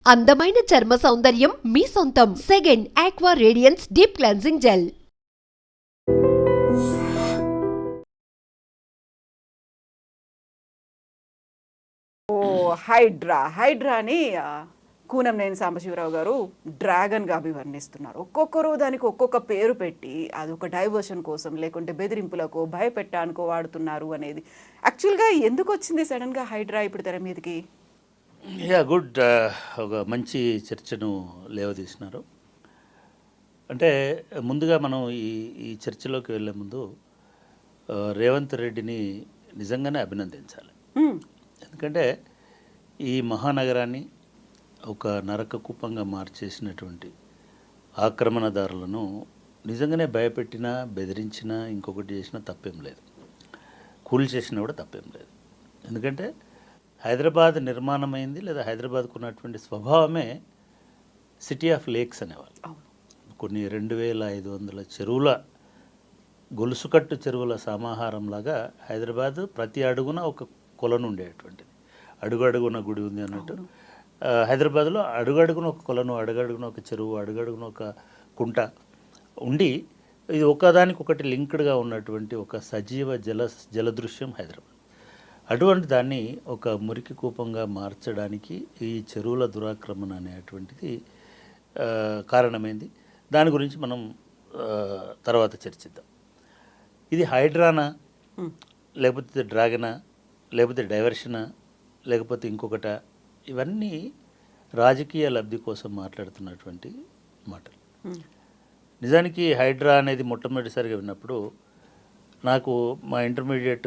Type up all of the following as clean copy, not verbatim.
అందమైన చర్మ సౌందర్యం మీ సొంతం. Second aqua radiance deep cleansing gel. హైడ్రాని కూనంనేని సాంబశివరావు గారు డ్రాగన్గా అభివర్ణిస్తున్నారు. ఒక్కొక్కరు దానికి ఒక్కొక్క పేరు పెట్టి అది ఒక డైవర్షన్ కోసం లేకుంటే బెదిరింపులకో భయపెట్టానికో వాడుతున్నారు అనేది యాక్చువల్గా ఎందుకు వచ్చింది సడన్గా హైడ్రా ఇప్పుడు తెర మీదకి? గుడ్. ఒక మంచి చర్చను లేవదీసినారు. అంటే ముందుగా మనం ఈ చర్చలోకి వెళ్ళే ముందు రేవంత్ రెడ్డిని నిజంగానే అభినందించాలి. ఎందుకంటే ఈ మహానగరాన్ని ఒక నరక కూపంగా మార్చేసినటువంటి ఆక్రమణదారులను నిజంగానే భయపెట్టినా బెదిరించినా ఇంకొకటి చేసినా తప్పేం లేదు, కూల్ చేసినా కూడా తప్పేం లేదు. ఎందుకంటే హైదరాబాద్ నిర్మాణమైంది లేదా హైదరాబాద్కు ఉన్నటువంటి స్వభావమే సిటీ ఆఫ్ లేక్స్ అనేవాళ్ళు. కొన్ని 2500 చెరువుల గొలుసుకట్టు చెరువుల సమాహారంలాగా హైదరాబాద్ ప్రతి అడుగున ఒక కొలను ఉండేటువంటిది. అడుగడుగున గుడి ఉంది అన్నట్టు హైదరాబాద్లో అడుగడుగున ఒక కొలను, అడుగడుగున ఒక చెరువు, అడుగడుగున ఒక కుంట ఉండి ఇది ఒకదానికొకటి లింక్డ్గా ఉన్నటువంటి ఒక సజీవ జలదృశ్యం హైదరాబాద్. అటువంటి దాన్ని ఒక మురికి కూపంగా మార్చడానికి ఈ చెరువుల దురాక్రమణ అనేటువంటిది కారణమైంది. దాని గురించి మనం తర్వాత చర్చిద్దాం. ఇది హైడ్రానా, లేకపోతే డ్రాగనా, లేకపోతే డైవర్షనా, లేకపోతే ఇంకొకట, ఇవన్నీ రాజకీయ లబ్ధి కోసం మాట్లాడుతున్నటువంటి మాటలు. నిజానికి హైడ్రా అనేది మొట్టమొదటిసారిగా విన్నప్పుడు నాకు మా intermediate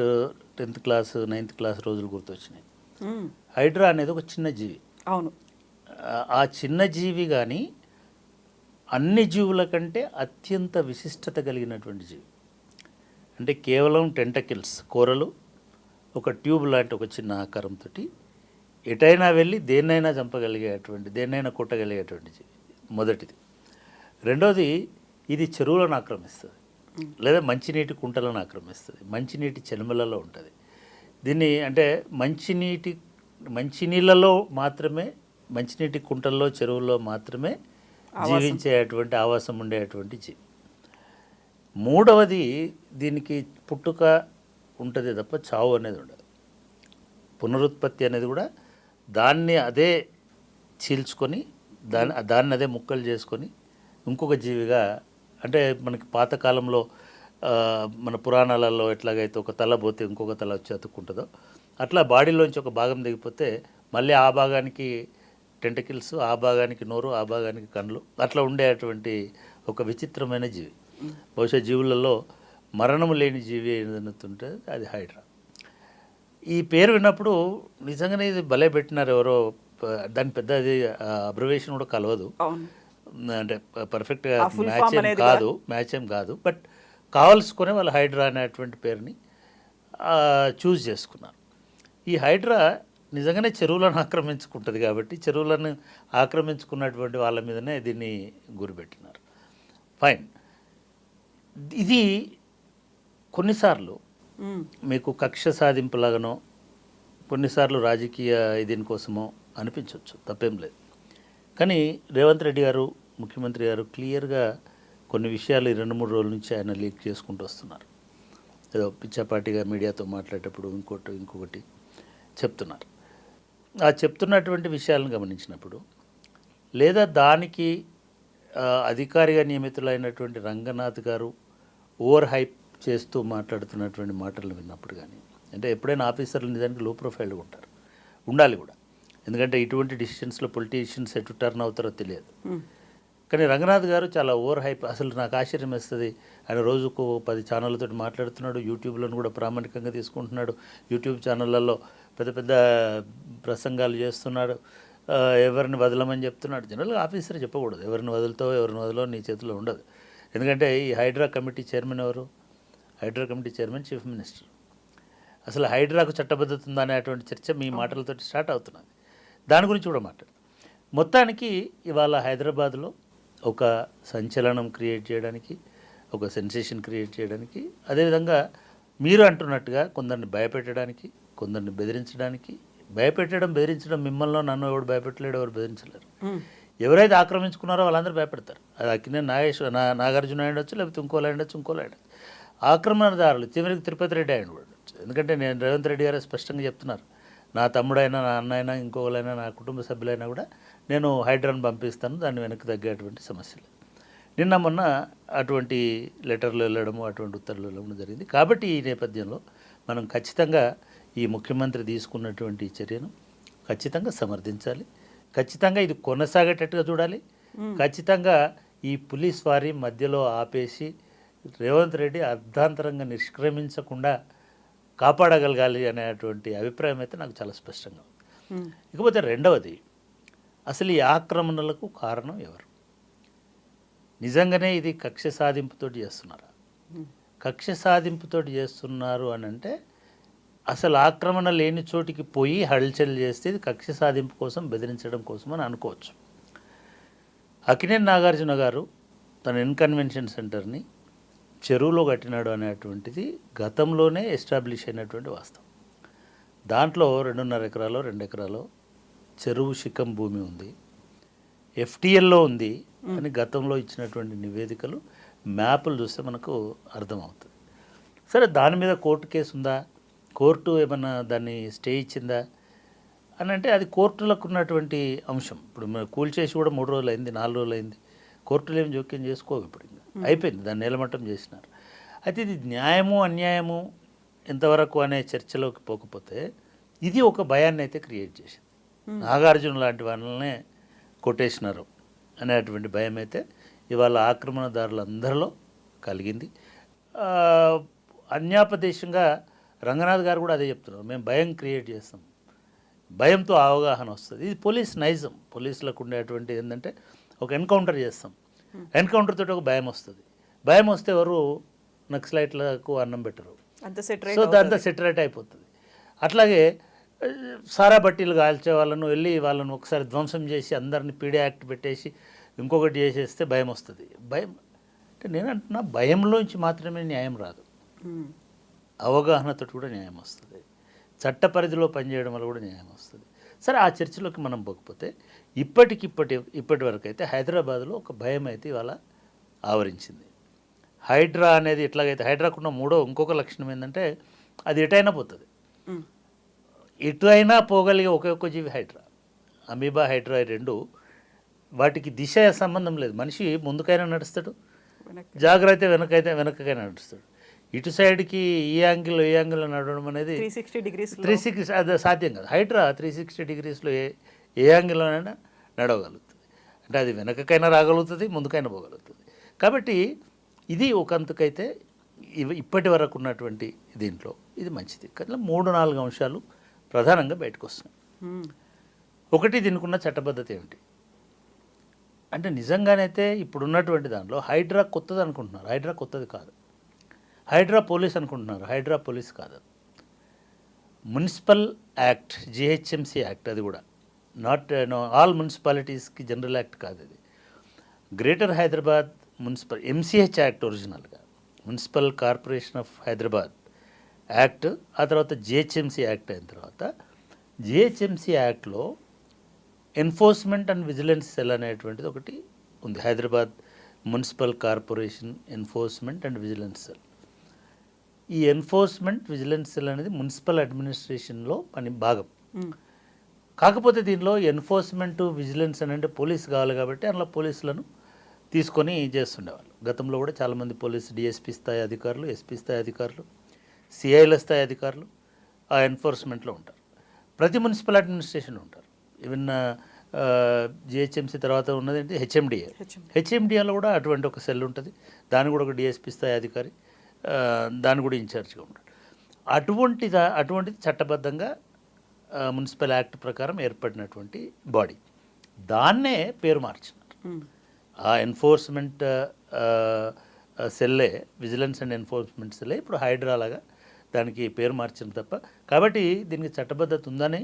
10th class 9th class రోజులు గుర్తొచ్చినాయి. హైడ్రా అనేది ఒక చిన్న జీవి. అవును, ఆ చిన్న జీవి కానీ అన్ని జీవుల కంటే అత్యంత విశిష్టత కలిగినటువంటి జీవి. అంటే కేవలం టెంటకిల్స్, కూరలు, ఒక ట్యూబ్ లాంటి ఒక చిన్న ఆకారంతో ఎటైనా వెళ్ళి దేన్నైనా చంపగలిగేటువంటి, దేన్నైనా కొట్టగలిగేటువంటి జీవి మొదటిది. రెండోది, ఇది చెరువులను ఆక్రమిస్తుంది లేదా మంచినీటి కుంటలను ఆక్రమిస్తుంది, మంచినీటి చెనుమలలో ఉంటుంది. దీన్ని అంటే మంచినీళ్ళలో మాత్రమే, మంచినీటి కుంటల్లో చెరువుల్లో మాత్రమే జీవించేటువంటి ఆవాసం ఉండేటువంటి జీవి. మూడవది, దీనికి పుట్టుక ఉంటుంది తప్ప చావు అనేది ఉండదు. పునరుత్పత్తి అనేది కూడా దాన్ని అదే చీల్చుకొని దాన్ని అదే ముక్కలు చేసుకొని ఇంకొక జీవిగా, అంటే మనకి పాతకాలంలో మన పురాణాలలో ఎట్లాగైతే ఒక తల పోతే ఇంకొక తల వచ్చి అతుక్కుంటుందో అట్లా బాడీలోంచి ఒక భాగం దిగిపోతే మళ్ళీ ఆ భాగానికి టెంటకిల్స్, ఆ భాగానికి నోరు, ఆ భాగానికి కళ్ళు, అట్లా ఉండేటువంటి ఒక విచిత్రమైన జీవి. బహుశా జీవులలో మరణము లేని జీవి ఏదైతే అది హైడ్రా. ఈ పేరు విన్నప్పుడు నిజంగానే ఇది భలే పెట్టినారు ఎవరో. దాని పెద్ద అది అబ్జర్వేషన్ కూడా కలవదు, అంటే పర్ఫెక్ట్గా మ్యాచ్ ఏం కాదు. బట్ కావాల్సుకొని వాళ్ళు హైడ్రా అనేటువంటి పేరుని చూస్ చేసుకున్నారు. ఈ హైడ్రా నిజంగానే చెరువులను ఆక్రమించుకుంటుంది కాబట్టి చెరువులను ఆక్రమించుకున్నటువంటి వాళ్ళ మీదనే దీన్ని గురిపెట్టినారు. ఫైన్. ఇది కొన్నిసార్లు మీకు కక్ష సాధింపులాగానో, కొన్నిసార్లు రాజకీయ దీనికోసమో అనిపించవచ్చు, తప్పేం లేదు. కానీ రేవంత్ రెడ్డి గారు, ముఖ్యమంత్రి గారు క్లియర్గా కొన్ని విషయాలు 2-3 రోజుల నుంచి ఆయన లీక్ చేసుకుంటూ వస్తున్నారు. ఏదో పిచ్చాపాటిగా మీడియాతో మాట్లాడేటప్పుడు ఇంకొకటి చెప్తున్నారు. ఆ చెప్తున్నటువంటి విషయాలను గమనించినప్పుడు, లేదా దానికి అధికారిగా నియమితులైనటువంటి రంగనాథ్ గారు ఓవర్ హైప్ చేస్తూ మాట్లాడుతున్నటువంటి మాటలను విన్నప్పుడు కానీ, అంటే ఎప్పుడైనా ఆఫీసర్లు నిజానికి లో ప్రొఫైల్గా ఉండాలి కూడా. ఎందుకంటే ఇటువంటి డిసిషన్స్లో పొలిటీషియన్స్ ఎటు టర్న్ అవుతారో తెలియదు. కానీ రంగనాథ్ గారు చాలా ఓవర్ హైప్. అసలు నాకు ఆశ్చర్యం వేస్తుంది. ఆయన రోజుకు 10 ఛానళ్ళతో మాట్లాడుతున్నాడు, యూట్యూబ్లను కూడా ప్రామాణికంగా తీసుకుంటున్నాడు, యూట్యూబ్ ఛానళ్ళల్లో పెద్ద పెద్ద ప్రసంగాలు చేస్తున్నాడు, ఎవరిని వదలమని చెప్తున్నాడు. జనరల్గా ఆఫీసర్ చెప్పకూడదు, ఎవరిని వదలో నీ చేతిలో ఉండదు. ఎందుకంటే ఈ హైడ్రా కమిటీ చైర్మన్ ఎవరు? Hydraa committee chairman chief minister. అసలు హైడ్రాకు చట్టబద్ధత ఉందా అనేటువంటి చర్చ మీ మాటలతో స్టార్ట్ అవుతున్నది. దాని గురించి కూడా మాట్లాడు. మొత్తానికి ఇవాళ హైదరాబాద్లో ఒక సంచలనం క్రియేట్ చేయడానికి, ఒక సెన్సేషన్ క్రియేట్ చేయడానికి, అదేవిధంగా మీరు అంటున్నట్టుగా కొందరిని భయపెట్టడానికి, కొందరిని బెదిరించడానికి, భయపెట్టడం బెదిరించడం మిమ్మల్ని నన్ను ఎవడు భయపెట్టలేడు, ఎవరు బెదిరించలేరు. ఎవరైతే ఆక్రమించుకున్నారో వాళ్ళందరూ భయపెడతారు. అది అక్కినే నాగార్జున అయ్యొచ్చు, లేకపోతే ఇంకోలా అయ్యొచ్చు, ఇంకోలా అయ్యొచ్చు. ఆక్రమణదారులు చివరికి తిరుపతి రెడ్డి ఆయన కూడా. ఎందుకంటే నేను రేవంత్ రెడ్డి గారు స్పష్టంగా చెప్తున్నారు, నా తమ్ముడైనా, నా అన్నైనా, ఇంకోలైనా, నా కుటుంబ సభ్యులైనా కూడా నేను హైడ్రాను పంపిస్తాను, దాన్ని వెనక్కి తగ్గేటువంటి సమస్యలు. నిన్న మొన్న అటువంటి లెటర్లు వెళ్ళడము, అటువంటి ఉత్తర్వులు వెళ్ళడం జరిగింది. కాబట్టి ఈ నేపథ్యంలో మనం ఖచ్చితంగా ఈ ముఖ్యమంత్రి తీసుకున్నటువంటి చర్యను ఖచ్చితంగా సమర్థించాలి. ఖచ్చితంగా ఇది కొనసాగేటట్టుగా చూడాలి. ఖచ్చితంగా ఈ పోలీస్ వారి మధ్యలో ఆపేసి రేవంత్ రెడ్డి అర్ధాంతరంగా నిష్క్రమించకుండా కాపాడగలగాలి అనేటువంటి అభిప్రాయం అయితే నాకు చాలా స్పష్టంగా ఉంది. ఇకపోతే రెండవది, అసలు ఈ ఆక్రమణలకు కారణం ఎవరు? నిజంగానే ఇది కక్ష సాధింపుతో చేస్తున్నారా? కక్ష సాధింపుతో చేస్తున్నారు అని అంటే అసలు ఆక్రమణ లేని చోటికి పోయి హల్చల్ చేస్తే ఇది కక్ష సాధింపు కోసం, బెదిరించడం కోసం అని అనుకోవచ్చు. అక్కినేని నాగార్జున గారు తన ఇన్కన్వెన్షన్ సెంటర్ని చెరువులో కట్టినాడు అనేటువంటిది గతంలోనే ఎస్టాబ్లిష్ అయినటువంటి వాస్తవం. దాంట్లో 2.5 ఎకరాలు 2 ఎకరాలు చెరువు శిఖం భూమి ఉంది, ఎఫ్టీఎల్లో ఉంది అని గతంలో ఇచ్చినటువంటి నివేదికలు, మ్యాపులు చూస్తే మనకు అర్థమవుతుంది. సరే, దాని మీద కోర్టు కేసు ఉందా, కోర్టు ఏమన్నా దాన్ని స్టే ఇచ్చిందా అని అంటే అది కోర్టులకు ఉన్నటువంటి అంశం. ఇప్పుడు కూల్చేసి కూడా 3 రోజులు అయింది, 4 రోజులు అయింది, కోర్టులు ఏమి జోక్యం చేసుకోవు. ఇప్పుడు ఇంకా అయిపోయింది, దాన్ని నేలమట్టం చేసినారు. అయితే ఇది న్యాయము అన్యాయము ఎంతవరకు అనే చర్చలోకి పోకపోతే ఇది ఒక భయాన్ని అయితే క్రియేట్ చేసింది. నాగార్జున లాంటి వాళ్ళనే కొట్టేసినారు అనేటువంటి భయం అయితే ఇవాళ ఆక్రమణదారులందరిలో కలిగింది. అన్యాపదేశంగా రంగనాథ్ గారు కూడా అదే చెప్తున్నారు, మేము భయం క్రియేట్ చేస్తాం, భయంతో అవగాహన వస్తుంది. ఇది పోలీస్ నైజం. పోలీసులకు ఉండేటువంటి ఏంటంటే ఒక ఎన్కౌంటర్ చేస్తాం, ఎన్కౌంటర్ తోటి ఒక భయం వస్తుంది. భయం వస్తే ఎవరు నక్సలైట్లకు అన్నం పెట్టరు, సో దాంతో సెటరేట్ అయిపోతుంది. అట్లాగే సారా బట్టీలు కాల్చే వాళ్ళను వెళ్ళి వాళ్ళను ఒకసారి ధ్వంసం చేసి అందరిని పీడే యాక్ట్ పెట్టేసి ఇంకొకటి చేసేస్తే భయం వస్తుంది. భయం అంటే నేను అంటున్నా, భయంలోంచి మాత్రమే న్యాయం రాదు, అవగాహనతో కూడా న్యాయం వస్తుంది, చట్ట పరిధిలో పనిచేయడం వల్ల కూడా న్యాయం వస్తుంది. సరే, ఆ చర్చలోకి మనం పోకపోతే ఇప్పటి వరకు అయితే హైదరాబాద్లో ఒక భయం అయితే ఇవాళ ఆవరించింది. హైడ్రా అనేది ఎట్లాగైతే హైడ్రాకున్న ఇంకొక లక్షణం ఏంటంటే అది ఎటైనా పోతుంది, ఎటు అయినా పోగలిగే ఒకే జీవి హైడ్రా. అమీబా, హైడ్రా రెండు, వాటికి దిశ సంబంధం లేదు. మనిషి ముందుకైనా నడుస్తాడు, జాగ్రత్త వెనకకైనా నడుస్తాడు. ఇటు సైడ్కి ఈ యాంగిల్లో నడవడం అనేది 360 అది సాధ్యం కాదు. హైడ్రా 360 డిగ్రీస్లో ఏ యాంగిల్లోనైనా నడవగలుగుతుంది. అంటే అది వెనకకైనా రాగలుగుతుంది, ముందుకైనా పోగలుగుతుంది. కాబట్టి ఇది ఒకంతకైతే ఇప్పటి వరకు ఉన్నటువంటి దీంట్లో ఇది మంచిది. కానీ 3-4 అంశాలు ప్రధానంగా బయటకు వస్తున్నాయి. ఒకటి, దీనికి ఉన్న చట్టబద్ధత ఏమిటి అంటే నిజంగానైతే ఇప్పుడున్నటువంటి దాంట్లో హైడ్రా కొత్తది అనుకుంటున్నారు. హైడ్రా కొత్తది కాదు. హైడ్రా పోలీస్ అనుకుంటున్నారు. హైడ్రా పోలీస్ కాదు, మున్సిపల్ యాక్ట్, జిహెచ్ఎంసీ యాక్ట్. అది కూడా నాట్ ఆల్ మున్సిపాలిటీస్కి జనరల్ యాక్ట్ కాదు. అది greater Hyderabad municipal MCH act ఒరిజినల్గా, municipal corporation of Hyderabad act. ఆ తర్వాత జిహెచ్ఎంసీ యాక్ట్ అయిన తర్వాత జిహెచ్ఎంసీ యాక్ట్లో ఎన్ఫోర్స్మెంట్ అండ్ విజిలెన్స్ సెల్ అనేటువంటిది ఒకటి ఉంది. Hyderabad municipal corporation enforcement and vigilance cell. ఈ ఎన్ఫోర్స్మెంట్ విజిలెన్స్ సెల్ అనేది మున్సిపల్ అడ్మినిస్ట్రేషన్లో పని భాగం. కాకపోతే దీనిలో ఎన్ఫోర్స్మెంట్ విజిలెన్స్ అని అంటే పోలీస్ కావాలి కాబట్టి అందులో పోలీసులను తీసుకొని చేస్తుండేవాళ్ళు. గతంలో కూడా చాలామంది పోలీసు డిఎస్పీ స్థాయి అధికారులు, ఎస్పీ స్థాయి అధికారులు, సిఐల స్థాయి అధికారులు ఆ ఎన్ఫోర్స్మెంట్లో ఉంటారు. ప్రతి మున్సిపల్ అడ్మినిస్ట్రేషన్ ఉంటారు. ఈవెన్ జిహెచ్ఎంసీ తర్వాత ఉన్నది ఏంటి హెచ్ఎండిఏ. హెచ్ఎండిఏలో కూడా అటువంటి ఒక సెల్ ఉంటుంది. దాని కూడా ఒక డిఎస్పీ స్థాయి అధికారి, దాని కూడా ఇన్ఛార్జ్గా ఉంటాడు. అటువంటిది చట్టబద్ధంగా మున్సిపల్ యాక్ట్ ప్రకారం ఏర్పడినటువంటి బాడీ. దాన్నే పేరు మార్చినారు. ఆ ఎన్ఫోర్స్మెంట్ సెల్లే, విజిలెన్స్ అండ్ ఎన్ఫోర్స్మెంట్ సెల్లే ఇప్పుడు హైడ్రా లాగా దానికి పేరు మార్చిన తప్ప. కాబట్టి దీనికి చట్టబద్ధత ఉందని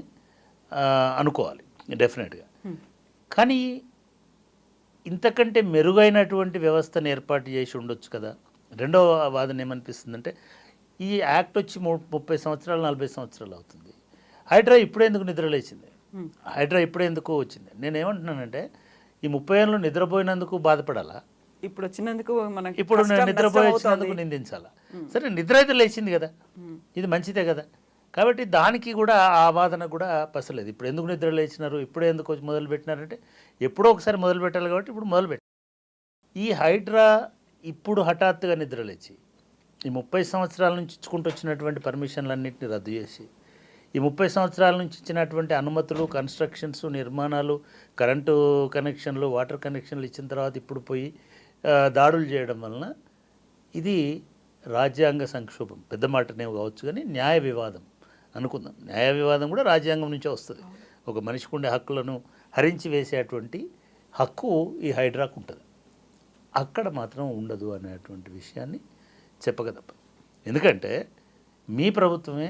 అనుకోవాలి డెఫినెట్గా. కానీ ఇంతకంటే మెరుగైనటువంటి వ్యవస్థను ఏర్పాటు చేసి ఉండొచ్చు కదా. రెండవ వాదన ఏమనిపిస్తుందంటే, ఈ యాక్ట్ వచ్చి 30 సంవత్సరాలు 40 సంవత్సరాలు అవుతుంది. హైడ్రా ఇప్పుడే ఎందుకు నిద్రలేచింది, హైడ్రా ఇప్పుడే ఎందుకు వచ్చింది? నేను ఏమంటున్నానంటే ఈ 30 ఏళ్ళు నిద్రపోయినందుకు బాధపడాలా, ఇప్పుడు వచ్చినందుకు మనకి ఇప్పుడు నేను కష్టం, నిద్రపోయి నష్టం వచ్చినందుకు అవుతోంది. నిందించాలా? సరే, నిద్ర అయితే లేచింది కదా, ఇది మంచిదే కదా. కాబట్టి దానికి కూడా ఆ వాదన కూడా పసలేదు. ఇప్పుడు ఎందుకు నిద్ర లేచినారు, ఇప్పుడే ఎందుకు వచ్చి మొదలు పెట్టినారంటే ఎప్పుడో ఒకసారి మొదలు పెట్టాలి కాబట్టి ఇప్పుడు మొదలు పెట్టారు. ఈ హైడ్రా ఇప్పుడు హఠాత్తుగా నిద్ర లేచి ఈ 30 సంవత్సరాల నుంచి ఇచ్చుకుంటూ వచ్చినటువంటి పర్మిషన్లన్నింటినీ రద్దు చేసి ఈ 30 సంవత్సరాల నుంచి ఇచ్చినటువంటి అనుమతులు, కన్స్ట్రక్షన్స్, నిర్మాణాలు, కరెంటు కనెక్షన్లు, వాటర్ కనెక్షన్లు ఇచ్చిన తర్వాత ఇప్పుడు పోయి దాడులు చేయడం వలన ఇది రాజ్యాంగ సంక్షోభం. పెద్ద మాటనే కావచ్చు కానీ న్యాయ వివాదం అనుకుందాం. న్యాయ వివాదం కూడా రాజ్యాంగం నుంచే వస్తుంది. ఒక మనిషికి ఉండే హక్కులను హరించి వేసేటువంటి హక్కు ఈ హైడ్రాకు ఉంటుంది, అక్కడ మాత్రం ఉండదు అనేటువంటి విషయాన్ని చెప్పగదప్ప. ఎందుకంటే మీ ప్రభుత్వమే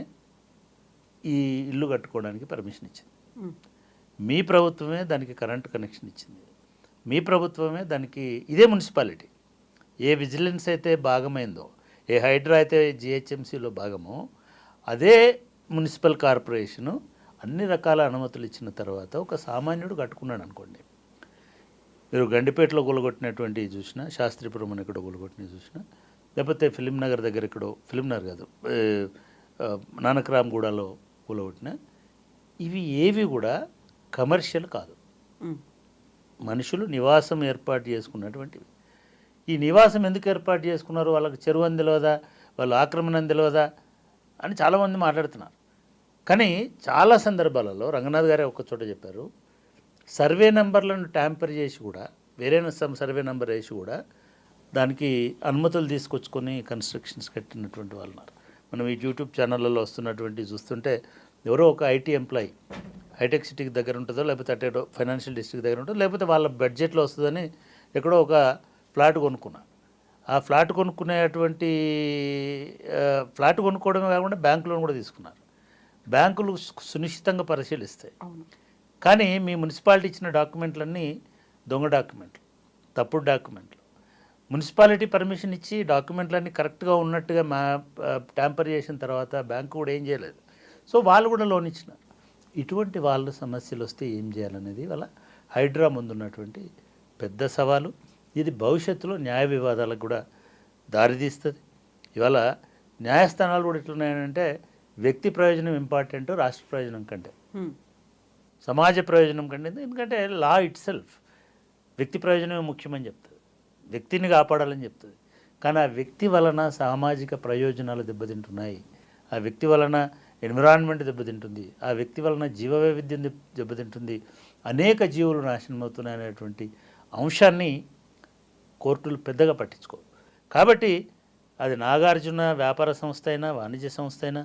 ఈ ఇల్లు కట్టుకోవడానికి పర్మిషన్ ఇచ్చింది, మీ ప్రభుత్వమే దానికి కరెంటు కనెక్షన్ ఇచ్చింది, మీ ప్రభుత్వమే దానికి, ఇదే మున్సిపాలిటీ ఏ విజిలెన్స్ అయితే భాగమైందో, ఏ హైడ్రా అయితే జిహెచ్ఎంసీలో భాగమో, అదే మున్సిపల్ కార్పొరేషను అన్ని రకాల అనుమతులు ఇచ్చిన తర్వాత ఒక సామాన్యుడు కట్టుకున్నాడు అనుకోండి. మీరు గండిపేటలో కూలగొట్టినటువంటి చూసినా, శాస్త్రీపురం అని ఎక్కడో కూలగొట్టినవి చూసినా, లేకపోతే ఫిలిం నగర్ దగ్గర ఎక్కడో, ఫిలిం నగర్ కాదు, నానక్రామ్గూడలో కూలగొట్టిన, ఇవి ఏవి కూడా కమర్షియల్ కాదు, మనుషులు నివాసం ఏర్పాటు చేసుకున్నటువంటివి. ఈ నివాసం ఎందుకు ఏర్పాటు చేసుకున్నారు, వాళ్ళకి చెరువు అని తెలియదా, వాళ్ళు ఆక్రమణ అని తెలియదా అని చాలామంది మాట్లాడుతున్నారు. కానీ చాలా సందర్భాలలో రంగనాథ్ గారే ఒక చోట చెప్పారు, సర్వే నెంబర్లను ట్యాంపర్ చేసి కూడా, వేరే సర్వే నెంబర్ వేసి కూడా దానికి అనుమతులు తీసుకొచ్చుకొని కన్స్ట్రక్షన్స్ కట్టినటువంటి వాళ్ళు ఉన్నారు. మనం ఈ యూట్యూబ్ ఛానళ్ళలో వస్తున్నటువంటి చూస్తుంటే ఎవరో ఒక ఐటీ ఎంప్లాయీ హైటెక్ సిటీకి దగ్గర ఉంటుందో, లేకపోతే అటే ఫైనాన్షియల్ డిస్ట్రిక్ట్ దగ్గర ఉంటుందో, లేకపోతే వాళ్ళ బడ్జెట్లో వస్తుందని ఎక్కడో ఒక ఫ్లాట్ కొనుక్కున్నా. ఆ ఫ్లాట్ కొనుక్కునేటువంటి ఫ్లాట్ కొనుక్కోవడమే కాకుండా బ్యాంక్ లోన్ కూడా తీసుకున్నారు. బ్యాంకులు సునిశ్చితంగా పరిశీలిస్తాయి. కానీ మీ మున్సిపాలిటీ ఇచ్చిన డాక్యుమెంట్లన్నీ దొంగ డాక్యుమెంట్లు, తప్పుడు డాక్యుమెంట్లు. మున్సిపాలిటీ పర్మిషన్ ఇచ్చి డాక్యుమెంట్లన్నీ కరెక్ట్గా ఉన్నట్టుగా ట్యాంపర్ చేసిన తర్వాత బ్యాంకు కూడా ఏం చేయలేదు. సో వాళ్ళు కూడా లోన్ ఇచ్చినారు. ఇటువంటి వాళ్ళ సమస్యలు వస్తే ఏం చేయాలనేది వాళ్ళ హైడ్రా ముందున్నటువంటి పెద్ద సవాలు. ఇది భవిష్యత్తులో న్యాయ వివాదాలకు కూడా దారితీస్తుంది. ఇవాళ న్యాయస్థానాలు కూడా ఎట్లున్నాయంటే వ్యక్తి ప్రయోజనం ఇంపార్టెంట్ రాష్ట్ర ప్రయోజనం కంటే, సమాజ ప్రయోజనం కంటే. ఎందుకంటే లా ఇట్ సెల్ఫ్ వ్యక్తి ప్రయోజనమే ముఖ్యమని చెప్తుంది, వ్యక్తిని కాపాడాలని చెప్తుంది. కానీ ఆ వ్యక్తి వలన సామాజిక ప్రయోజనాలు దెబ్బతింటున్నాయి, ఆ వ్యక్తి వలన ఎన్విరాన్మెంట్ దెబ్బతింటుంది, ఆ వ్యక్తి వలన జీవ వైవిధ్యం దెబ్బతింటుంది, అనేక జీవులు నాశనం అవుతున్నాయి అనేటువంటి అంశాన్ని కోర్టులు పెద్దగా పట్టించుకోవు. కాబట్టి అది నాగార్జున వ్యాపార సంస్థ అయినా, వాణిజ్య సంస్థ అయినా,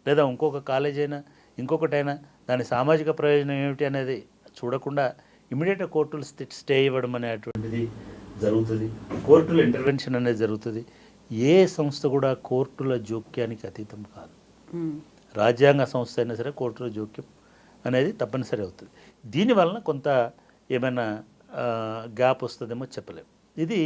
లేదా ఇంకొక కాలేజ్ అయినా, ఇంకొకటైనా, దాని సామాజిక ప్రయోజనం ఏమిటి అనేది చూడకుండా ఇమీడియట్గా కోర్టులు స్టే ఇవ్వడం అనేటువంటిది జరుగుతుంది. కోర్టుల ఇంటర్వెన్షన్ అనేది జరుగుతుంది. ఏ సంస్థ కూడా కోర్టుల జోక్యానికి అతీతం కాదు. రాజ్యాంగ సంస్థ అయినా సరే కోర్టుల జోక్యం అనేది తప్పనిసరి అవుతుంది. దీనివలన కొంత ఏమైనా గ్యాప్ వస్తుందేమో చెప్పలేము. ఇది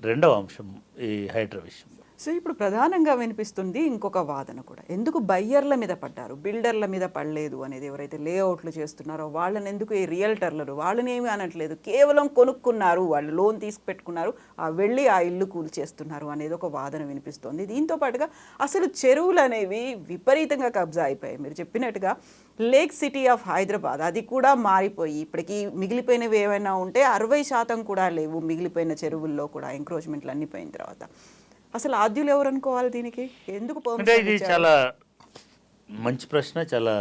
రెండవ అంశం ఈ హైడ్రా విషయం. సో ఇప్పుడు ప్రధానంగా వినిపిస్తుంది ఇంకొక వాదన కూడా, ఎందుకు బయ్యర్ల మీద పడ్డారు, బిల్డర్ల మీద పడలేదు అనేది. ఎవరైతే లేఅవుట్లు చేస్తున్నారో వాళ్ళని ఎందుకు ఈ రియల్టర్లు వాళ్ళని ఏమీ అనట్లేదు, కేవలం కొనుక్కున్నారు, వాళ్ళు లోన్ తీసుకుపెట్టుకున్నారు, వెళ్ళి ఆ ఇల్లు కూల్చేస్తున్నారు అనేది ఒక వాదన వినిపిస్తుంది. దీంతో పాటుగా అసలు చెరువులు అనేవి విపరీతంగా కబ్జా అయిపోయాయి. మీరు చెప్పినట్టుగా లేక్ సిటీ ఆఫ్ హైదరాబాద్ అది కూడా మారిపోయి ఇప్పటికీ మిగిలిపోయినవి ఏమైనా ఉంటే 60% కూడా లేవు మిగిలిపోయిన చెరువుల్లో కూడా, ఎంక్రోచ్మెంట్లు అన్నీ పోయిన తర్వాత. అసలు ఆద్యులు ఎవరు అనుకోవాలి దీనికి, ఎందుకు? అంటే ఇది చాలా మంచి ప్రశ్న. చాలా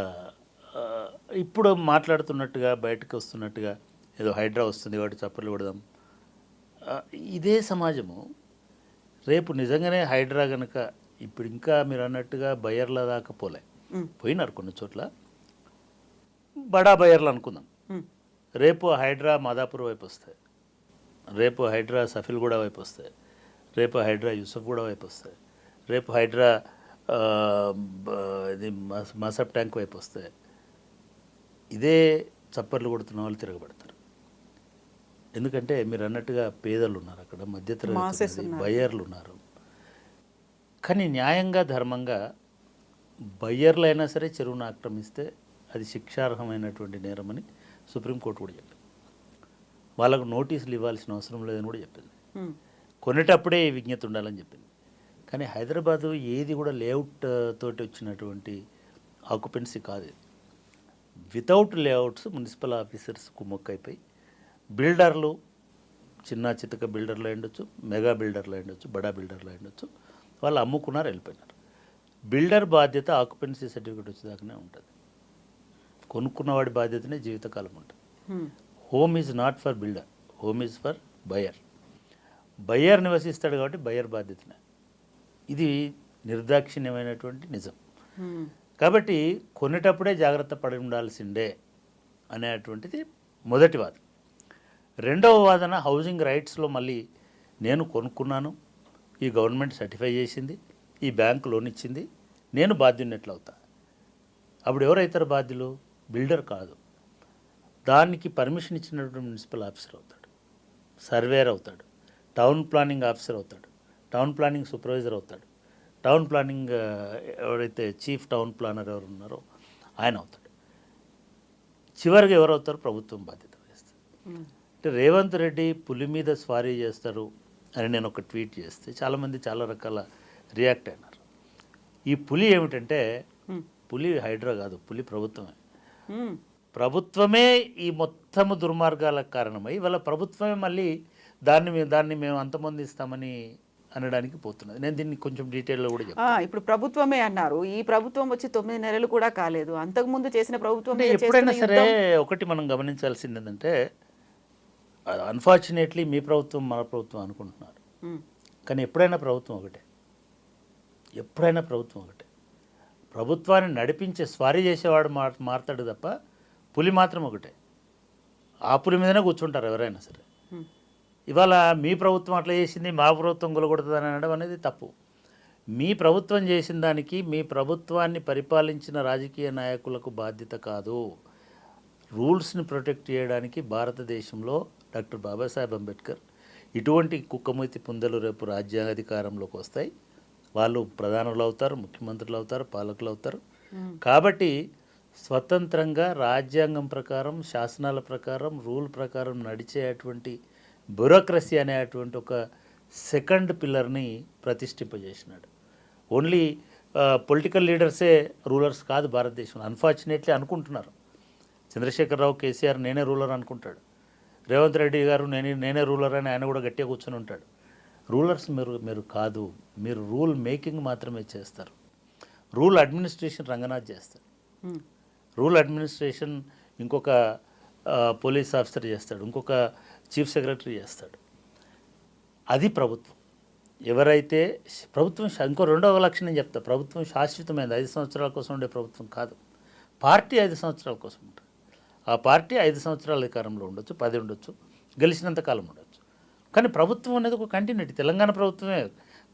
ఇప్పుడు మాట్లాడుతున్నట్టుగా బయటకు వస్తున్నట్టుగా ఏదో హైడ్రా వస్తుంది కాబట్టి చప్పట్లు కొడదాం, ఇదే సమాజము రేపు నిజంగానే హైడ్రా కనుక ఇప్పుడు ఇంకా మీరు అన్నట్టుగా బయర్ల దాకా పోయినారు కొన్ని చోట్ల, బడా బయర్లు అనుకుందాం. రేపు హైడ్రా మాదాపూర్ వైపు వస్తాయి, రేపు హైడ్రా సఫిల్గూడ వైపు వస్తాయి, రేపు హైడ్రా యూసఫ్గూడ వైపు వస్తాయి, రేపు హైడ్రా ఇది మసబ్ ట్యాంక్ వైపు వస్తాయి. ఇదే చప్పర్లు కొడుతున్న వాళ్ళు తిరగబడతారు. ఎందుకంటే మీరు అన్నట్టుగా పేదలు ఉన్నారు అక్కడ, మధ్యతరగతి బయ్యర్లు ఉన్నారు. కానీ న్యాయంగా ధర్మంగా బయ్యర్లు అయినా సరే చెరువును ఆక్రమిస్తే అది శిక్షార్హమైనటువంటి నేరమని సుప్రీంకోర్టు కూడా చెప్పింది. వాళ్ళకు నోటీసులు ఇవ్వాల్సిన అవసరం లేదని కూడా చెప్పింది. కొనేటప్పుడే విజ్ఞత ఉండాలని చెప్పింది. కానీ హైదరాబాదు ఏది కూడా లేఅవుట్ తోటి వచ్చినటువంటి ఆక్యుపెన్సీ కాదు ఇది. వితౌట్ లేఅవుట్స్ మున్సిపల్ ఆఫీసర్స్ కుమ్మక్కైపోయి బిల్డర్లు, చిన్న చితక బిల్డర్లు ఉండొచ్చు, మెగా బిల్డర్లు ఉండొచ్చు, బడా బిల్డర్లు ఉండొచ్చు, వాళ్ళు అమ్ముకున్నారు, వెళ్ళిపోయినారు. బిల్డర్ బాధ్యత ఆక్యుపెన్సీ సర్టిఫికేట్ వచ్చేదాకానే ఉంటుంది. కొనుక్కున్నవాడి బాధ్యతనే జీవితకాలం ఉంటుంది. Home is not for builder, home is for buyer. Buyer నివసిస్తాడు కాబట్టి బయ్యర్ బాధ్యతనే. ఇది నిర్దాక్షిణ్యమైనటువంటి నిజం. కాబట్టి కొనేటప్పుడే జాగ్రత్త పడి ఉండాల్సిందే అనేటువంటిది మొదటి వాదన. రెండవ వాదన హౌసింగ్ రైట్స్లో మళ్ళీ నేను కొనుక్కున్నాను, ఈ గవర్నమెంట్ సర్టిఫై చేసింది, ఈ బ్యాంకు లోన్ ఇచ్చింది, నేను బాధ్యున్నట్లు అవుతా. అప్పుడు ఎవరైతారు బాధ్యులు? బిల్డర్ కాదు, దానికి పర్మిషన్ ఇచ్చినటువంటి మున్సిపల్ ఆఫీసర్ అవుతాడు, సర్వేయర్ అవుతాడు, టౌన్ ప్లానింగ్ ఆఫీసర్ అవుతాడు, టౌన్ ప్లానింగ్ సూపర్వైజర్ అవుతాడు, టౌన్ ప్లానింగ్ ఎవరైతే చీఫ్ టౌన్ ప్లానర్ ఎవరు ఉన్నారో ఆయన అవుతాడు. చివరిగా ఎవరు అవుతారు? ప్రభుత్వం బాధ్యత వహిస్తుంది. అంటే రేవంత్ రెడ్డి పులి మీద స్వారీ చేస్తారు అని నేను ఒక ట్వీట్ చేస్తే చాలామంది చాలా రకాల రియాక్ట్ అయినారు. ఈ పులి ఏమిటంటే, పులి హైడ్రా కాదు, పులి ప్రభుత్వమే. ప్రభుత్వమే ఈ మొత్తము దుర్మార్గాలకు కారణమై వాళ్ళ ప్రభుత్వమే మళ్ళీ దాన్ని మేము అంతమొందిస్తామని అనడానికి పోతున్నది. నేను దీన్ని కొంచెం డీటెయిల్లో కూడా చెప్తాను. ఇప్పుడు ప్రభుత్వమే అన్నారు, ఈ ప్రభుత్వం వచ్చి 9 నెలలు కూడా కాలేదు. అంతకుముందు చేసిన ప్రభుత్వం అంటే ఎప్పుడైనా సరే ఒకటి మనం గమనించాల్సింది ఏంటంటే, అన్ఫార్చునేట్లీ మీ ప్రభుత్వం మన ప్రభుత్వం అనుకుంటున్నారు, కానీ ఎప్పుడైనా ప్రభుత్వం ఒకటే. ప్రభుత్వాన్ని నడిపించే స్వారీ చేసేవాడు మారతాడు తప్ప పులి మాత్రం ఒకటే. ఆ పులి మీదనే కూర్చుంటారు ఎవరైనా సరే. ఇవాళ మీ ప్రభుత్వం అట్లా చేసింది, మా ప్రభుత్వం గొలగొడుతుందని అనడం అనేది తప్పు. మీ ప్రభుత్వం చేసిన దానికి మీ ప్రభుత్వాన్ని పరిపాలించిన రాజకీయ నాయకులకు బాధ్యత కాదు. రూల్స్ని ప్రొటెక్ట్ చేయడానికి భారతదేశంలో డాక్టర్ బాబాసాహెబ్ అంబేద్కర్ ఇటువంటి కుక్కమూతి పుందలు రేపు రాజ్యాంగాధికారంలోకి వస్తాయి, వాళ్ళు ప్రధానులు అవుతారు, ముఖ్యమంత్రులు అవుతారు, పాలకులు అవుతారు. కాబట్టి స్వతంత్రంగా రాజ్యాంగం ప్రకారం, శాసనాల ప్రకారం, రూల్ ప్రకారం నడిచేటువంటి బ్యూరోక్రసీ అనేటువంటి ఒక సెకండ్ పిల్లర్ని ప్రతిష్ఠింపజేసినాడు. ఓన్లీ పొలిటికల్ లీడర్సే రూలర్స్ కాదు భారతదేశంలో. అన్ఫార్చునేట్లీ అనుకుంటున్నారు. చంద్రశేఖరరావు, కేసీఆర్ నేనే రూలర్ అనుకుంటాడు. రేవంత్ రెడ్డి గారు నేనే రూలర్ అని ఆయన కూడా గట్టిగా కూర్చొని ఉంటాడు. రూలర్స్ మీరు కాదు, మీరు రూల్ మేకింగ్ మాత్రమే చేస్తారు. రూల్ అడ్మినిస్ట్రేషన్ రంగనాథ్ చేస్తాడు. రూల్ అడ్మినిస్ట్రేషన్ ఇంకొక పోలీస్ ఆఫీసర్ చేస్తాడు, ఇంకొక చీఫ్ సెక్రటరీ చేస్తాడు. అది ప్రభుత్వం. ఎవరైతే ప్రభుత్వం ఇంకో రెండవ లక్షణం నేను చెప్తా, ప్రభుత్వం శాశ్వతమైనది, 5 సంవత్సరాల కోసం ఉండే ప్రభుత్వం కాదు. పార్టీ 5 సంవత్సరాల కోసం ఉంటుంది. ఆ పార్టీ 5 సంవత్సరాల అధికారంలో ఉండొచ్చు, 10 ఉండొచ్చు, గెలిచినంత కాలం ఉండొచ్చు. కానీ ప్రభుత్వం అనేది ఒక కంటిన్యూటీ. తెలంగాణ ప్రభుత్వమే,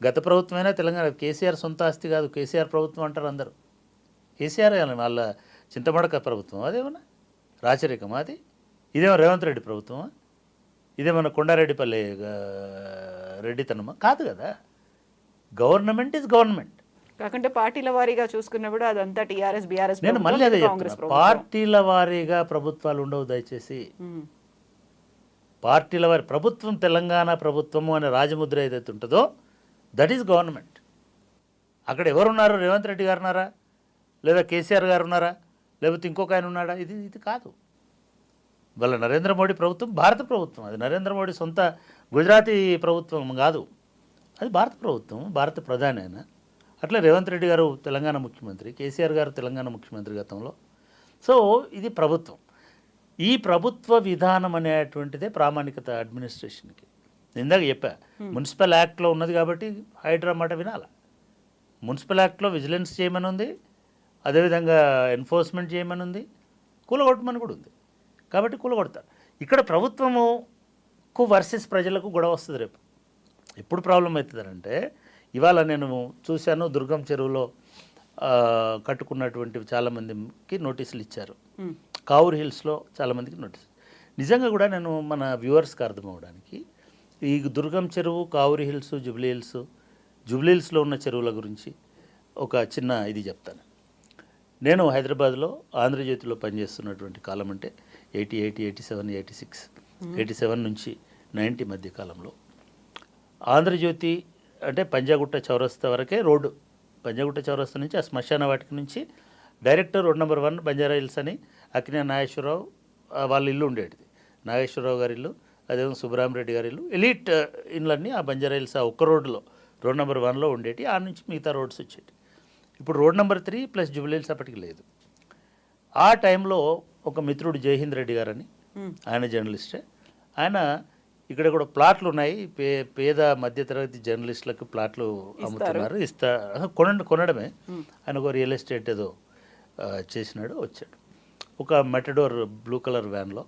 గత ప్రభుత్వమైనా తెలంగాణ, కేసీఆర్ సొంత ఆస్తి కాదు, కేసీఆర్ ప్రభుత్వం అంటారు అందరూ. కేసీఆర్ వాళ్ళ చింతమడక ప్రభుత్వం అదేమన్నా రాచరికమా? అది ఇదేమో రేవంత్ రెడ్డి ప్రభుత్వమా? ఇదేమన్నా కొండారెడ్డిపల్లి రెడ్డితనమా? కాదు కదా. Government is government. కాకుంటే పార్టీల వారీగా చూసుకున్నప్పుడు అదంతా టీఆర్ఎస్, బీఆర్ఎస్. నేను మళ్ళీ అదే చెప్తున్నా, పార్టీల వారీగా ప్రభుత్వాలు ఉండవు దయచేసి. పార్టీల వారి ప్రభుత్వం, తెలంగాణ ప్రభుత్వము అనే రాజముద్ర ఏదైతే ఉంటుందో దట్ ఈజ్ గవర్నమెంట్. అక్కడ ఎవరున్నారు? రేవంత్ రెడ్డి గారు ఉన్నారా, లేదా కేసీఆర్ గారు ఉన్నారా, లేకపోతే ఇంకొక ఆయన ఉన్నాడా? ఇది కాదు. వాళ్ళ నరేంద్ర మోడీ ప్రభుత్వం భారత ప్రభుత్వం. అది నరేంద్ర మోడీ సొంత గుజరాతీ ప్రభుత్వం కాదు, అది భారత ప్రభుత్వం, భారత ప్రధాని ఆయన. అట్లా రేవంత్ రెడ్డి గారు తెలంగాణ ముఖ్యమంత్రి, కేసీఆర్ గారు తెలంగాణ ముఖ్యమంత్రి గతంలో. సో ఇది ప్రభుత్వం. ఈ ప్రభుత్వ విధానం అనేటువంటిదే ప్రామాణికత అడ్మినిస్ట్రేషన్కి. ఇందాక చెప్పా, మున్సిపల్ యాక్ట్లో ఉన్నది కాబట్టి హైడ్రా మాట వినాలా. మున్సిపల్ యాక్ట్లో విజిలెన్స్ చేయమని ఉంది, అదేవిధంగా ఎన్ఫోర్స్మెంట్ చేయమని ఉంది, కూలగొట్టమని కూడా ఉంది. కాబట్టి కూలగొడతారు. ఇక్కడ ప్రభుత్వముకు వర్సెస్ ప్రజలకు గొడవ వస్తుంది రేపు. ఎప్పుడు ప్రాబ్లం అవుతుందంటే, ఇవాళ నేను చూశాను, దుర్గం చెరువులో కట్టుకున్నటువంటి చాలామందికి నోటీసులు ఇచ్చారు. కావూర్ హిల్స్లో చాలామందికి నోటీసులు. నిజంగా కూడా నేను మన వ్యూవర్స్కి అర్థం అవ్వడానికి ఈ దుర్గం చెరువు, కావూర్ హిల్స్, జూబ్లీ హిల్స్లో ఉన్న చెరువుల గురించి ఒక చిన్న ఇది చెప్తాను. నేను హైదరాబాద్లో ఆంధ్రజ్యోతిలో పనిచేస్తున్నటువంటి కాలం అంటే 88, 87, 86, 87 నుంచి 90 మధ్య కాలంలో ఆంధ్రజ్యోతి అంటే పంజాగుట్ట చౌరస్తా వరకే రోడ్డు. పంజాగుట్ట చౌరస్తా నుంచి ఆ శ్మశాన వాటిక నుంచి director road number 1 Banjara hills అని అక్కినే నాగేశ్వరరావు వాళ్ళ ఇల్లు ఉండేది. నాగేశ్వరరావు గారి ఇల్లు, అదేమో సుబ్బరామరెడ్డి గారి ఇల్లు, ఎలీట్ ఇళ్ళన్నీ ఆ బంజారా హిల్స్ ఆ ఒక్క రోడ్లో రోడ్ నెంబర్ 1లో ఉండేటి. ఆ నుంచి మిగతా రోడ్స్ వచ్చేటి. ఇప్పుడు road number 3 plus Jubilee hills అప్పటికి లేదు. ఆ టైంలో ఒక మిత్రుడు జయహింద్ రెడ్డి గారని, ఆయన జర్నలిస్టే. ఆయన ఇక్కడ కూడా ప్లాట్లు ఉన్నాయి, పేద మధ్యతరగతి జర్నలిస్టులకు ప్లాట్లు అమ్ముతున్నారు, కొనడమే. ఆయన ఒక రియల్ ఎస్టేట్ ఏదో చేసినాడు, వచ్చాడు. ఒక మెటడోర్ బ్లూ కలర్ వ్యాన్లో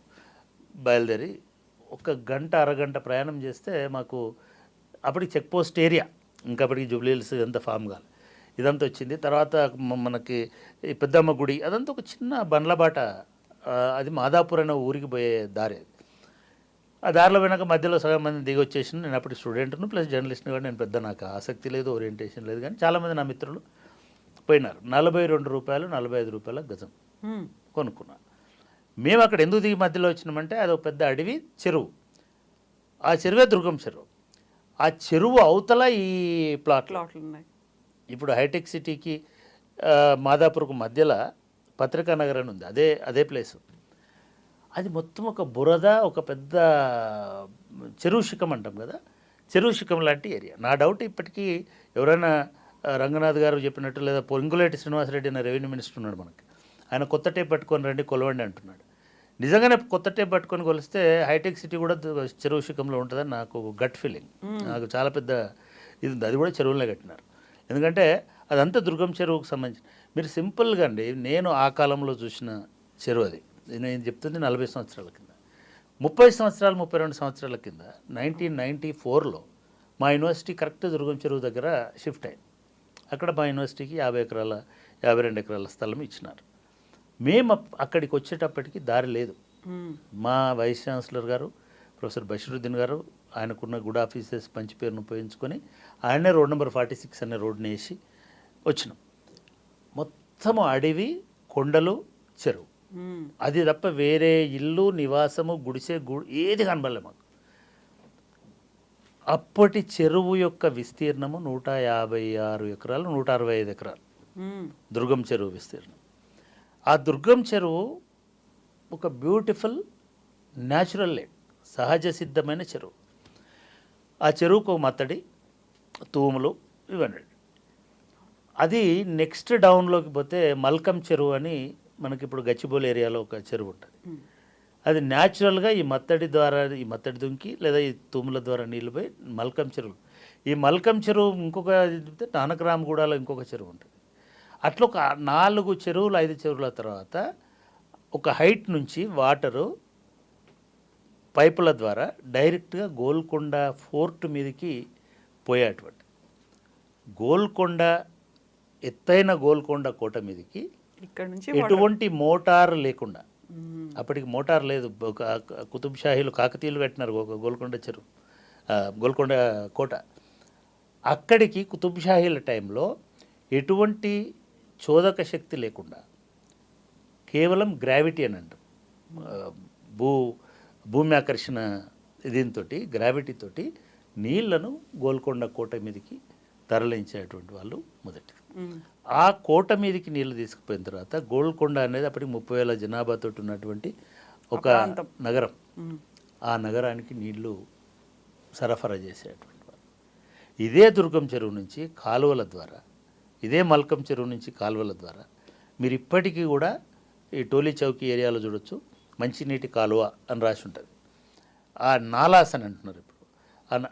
బయలుదేరి 1 గంట అరగంట ప్రయాణం చేస్తే మాకు అప్పటికి చెక్ పోస్ట్ ఏరియా, ఇంకా అప్పటికి జూబ్లీ హిల్స్ ఎంత ఫామ్ కాదు, ఇదంతా వచ్చింది. తర్వాత మనకి ఈ పెద్దమ్మ గుడి అదంతా ఒక చిన్న బండ్లబాట, అది మాదాపూర్ అనే ఊరికి పోయే దారి. ఆ దారిలో వెనక మధ్యలో సగం మంది దిగి వచ్చేసి, నేను అప్పుడు స్టూడెంట్ను ప్లస్ జర్నలిస్ట్ని కూడా, నేను పెద్ద నాకు ఆసక్తి లేదు, ఓరియంటేషన్ లేదు, కానీ చాలామంది నా మిత్రులు పోయినారు. 42 రూపాయలు 45 రూపాయల గజం కొనుక్కున్నాను. మేము అక్కడ ఎందుకు దిగి మధ్యలో వచ్చినామంటే అది ఒక పెద్ద అడవి, చెరువు. ఆ చెరువే దుర్గం చెరువు. ఆ చెరువు అవతల ఈ ప్లాట్లు ఉన్నాయి. ఇప్పుడు హైటెక్ సిటీకి మాదాపూర్కు మధ్యలో పత్రికా నగర్ అని ఉంది, అదే ప్లేసు. అది మొత్తం ఒక బురద, ఒక పెద్ద చెరువు శిఖం అంటాం కదా, చెరువు శిఖం లాంటి ఏరియా. నా డౌట్ ఇప్పటికీ ఎవరైనా రంగనాథ్ గారు చెప్పినట్టు, లేదా పొంగులేటి శ్రీనివాసరెడ్డి అనే రెవెన్యూ మినిస్టర్ ఉన్నాడు మనకి, ఆయన కొత్త టేప్ పట్టుకొని రండి కొలవండి అంటున్నాడు. నిజంగానే కొత్త టేప్ పట్టుకొని కొలిస్తే హైటెక్ సిటీ కూడా చెరువు శిఖంలో ఉంటుందని నాకు గట్ ఫీలింగ్. నాకు చాలా పెద్ద ఇది ఉంది. అది కూడా చెరువులనే కట్టినారు, ఎందుకంటే అదంతా దుర్గం చెరువుకు సంబంధించి. మీరు సింపుల్గా అండి, నేను ఆ కాలంలో చూసిన చెరువు అది. నేను చెప్తుంది 40 సంవత్సరాల కింద, 30 సంవత్సరాలు 32 సంవత్సరాల కింద 1994లో మా యూనివర్సిటీ కరెక్ట్ దుర్గం చెరువు దగ్గర షిఫ్ట్ అయింది. అక్కడ మా యూనివర్సిటీకి 50 ఎకరాల 52 ఎకరాల స్థలం ఇచ్చినారు. మేము అక్కడికి వచ్చేటప్పటికి దారి లేదు. మా వైస్ ఛాన్సలర్ గారు ప్రొఫెసర్ బషీరుద్దీన్ గారు ఆయనకున్న గుడ్ ఆఫీసెస్ మంచి పేరును ఉపయోగించుకొని ఆయనే రోడ్ నెంబర్ 46 అనే రోడ్ని వేసి వచ్చినాం. మొత్తము అడవి, కొండలు, చెరువు, అది తప్ప వేరే ఇల్లు, నివాసము, గుడిసె ఏది కనబడలే మాకు. అప్పటి చెరువు యొక్క విస్తీర్ణము 156 ఎకరాలు, 165 ఎకరాలు దుర్గం చెరువు విస్తీర్ణం. ఆ దుర్గం చెరువు ఒక బ్యూటిఫుల్ న్యాచురల్ లేక్, సహజ సిద్ధమైన చెరువు. ఆ చెరువుకు మత్తడి, తూములు ఇవన్నీ. అది నెక్స్ట్ డౌన్లోకి పోతే మల్కం చెరువు అని మనకి ఇప్పుడు గచ్చిబౌలి ఏరియాలో ఒక చెరువు ఉంటుంది. అది న్యాచురల్గా ఈ మత్తడి ద్వారా, ఈ మత్తడి దుంకి లేదా ఈ తూముల ద్వారా నీళ్ళు పోయి మల్కం చెరువు. ఈ మల్కం చెరువు ఇంకొక నానకరామగూడలో ఇంకొక చెరువు ఉంటుంది. అట్లా ఒక 4 చెరువులు 5 చెరువుల తర్వాత ఒక హైట్ నుంచి వాటరు పైపుల ద్వారా డైరెక్ట్గా గోల్కొండ ఫోర్ట్ మీదకి పోయేటువంటి, గోల్కొండ ఎత్తైన గోల్కొండ కోట మీదకి ఇక్కడ నుంచి ఎటువంటి మోటార్ లేకుండా, అప్పటికి మోటార్ లేదు, కుతుబ్ షాహీలు కాకతీయులు కట్టినారు గోల్కొండ చెరువు, గోల్కొండ కోట. అక్కడికి కుతుబ్ షాహీల టైంలో ఎటువంటి చోదక శక్తి లేకుండా కేవలం గ్రావిటీ అని అంటాం, భూమి ఆకర్షణ దీంతో గ్రావిటీతోటి నీళ్లను గోల్కొండ కోట మీదకి తరలించేటువంటి వాళ్ళు మొదటి. ఆ కోట మీదకి నీళ్లు తీసుకుపోయిన తర్వాత గోల్కొండ అనేది అప్పటికి 30,000 జనాభాతో ఉన్నటువంటి ఒక నగరం. ఆ నగరానికి నీళ్లు సరఫరా చేసేటువంటి వాళ్ళు ఇదే దుర్గం చెరువు నుంచి కాలువల ద్వారా, ఇదే మల్కం చెరువు నుంచి కాలువల ద్వారా మీరు ఇప్పటికీ కూడా ఈ టోలీ చౌకీ ఏరియాలో చూడొచ్చు, మంచినీటి కాలువ అని రాసి ఉంటుంది. ఆ నాలాస్ అని అంటున్నారు ఇప్పుడు.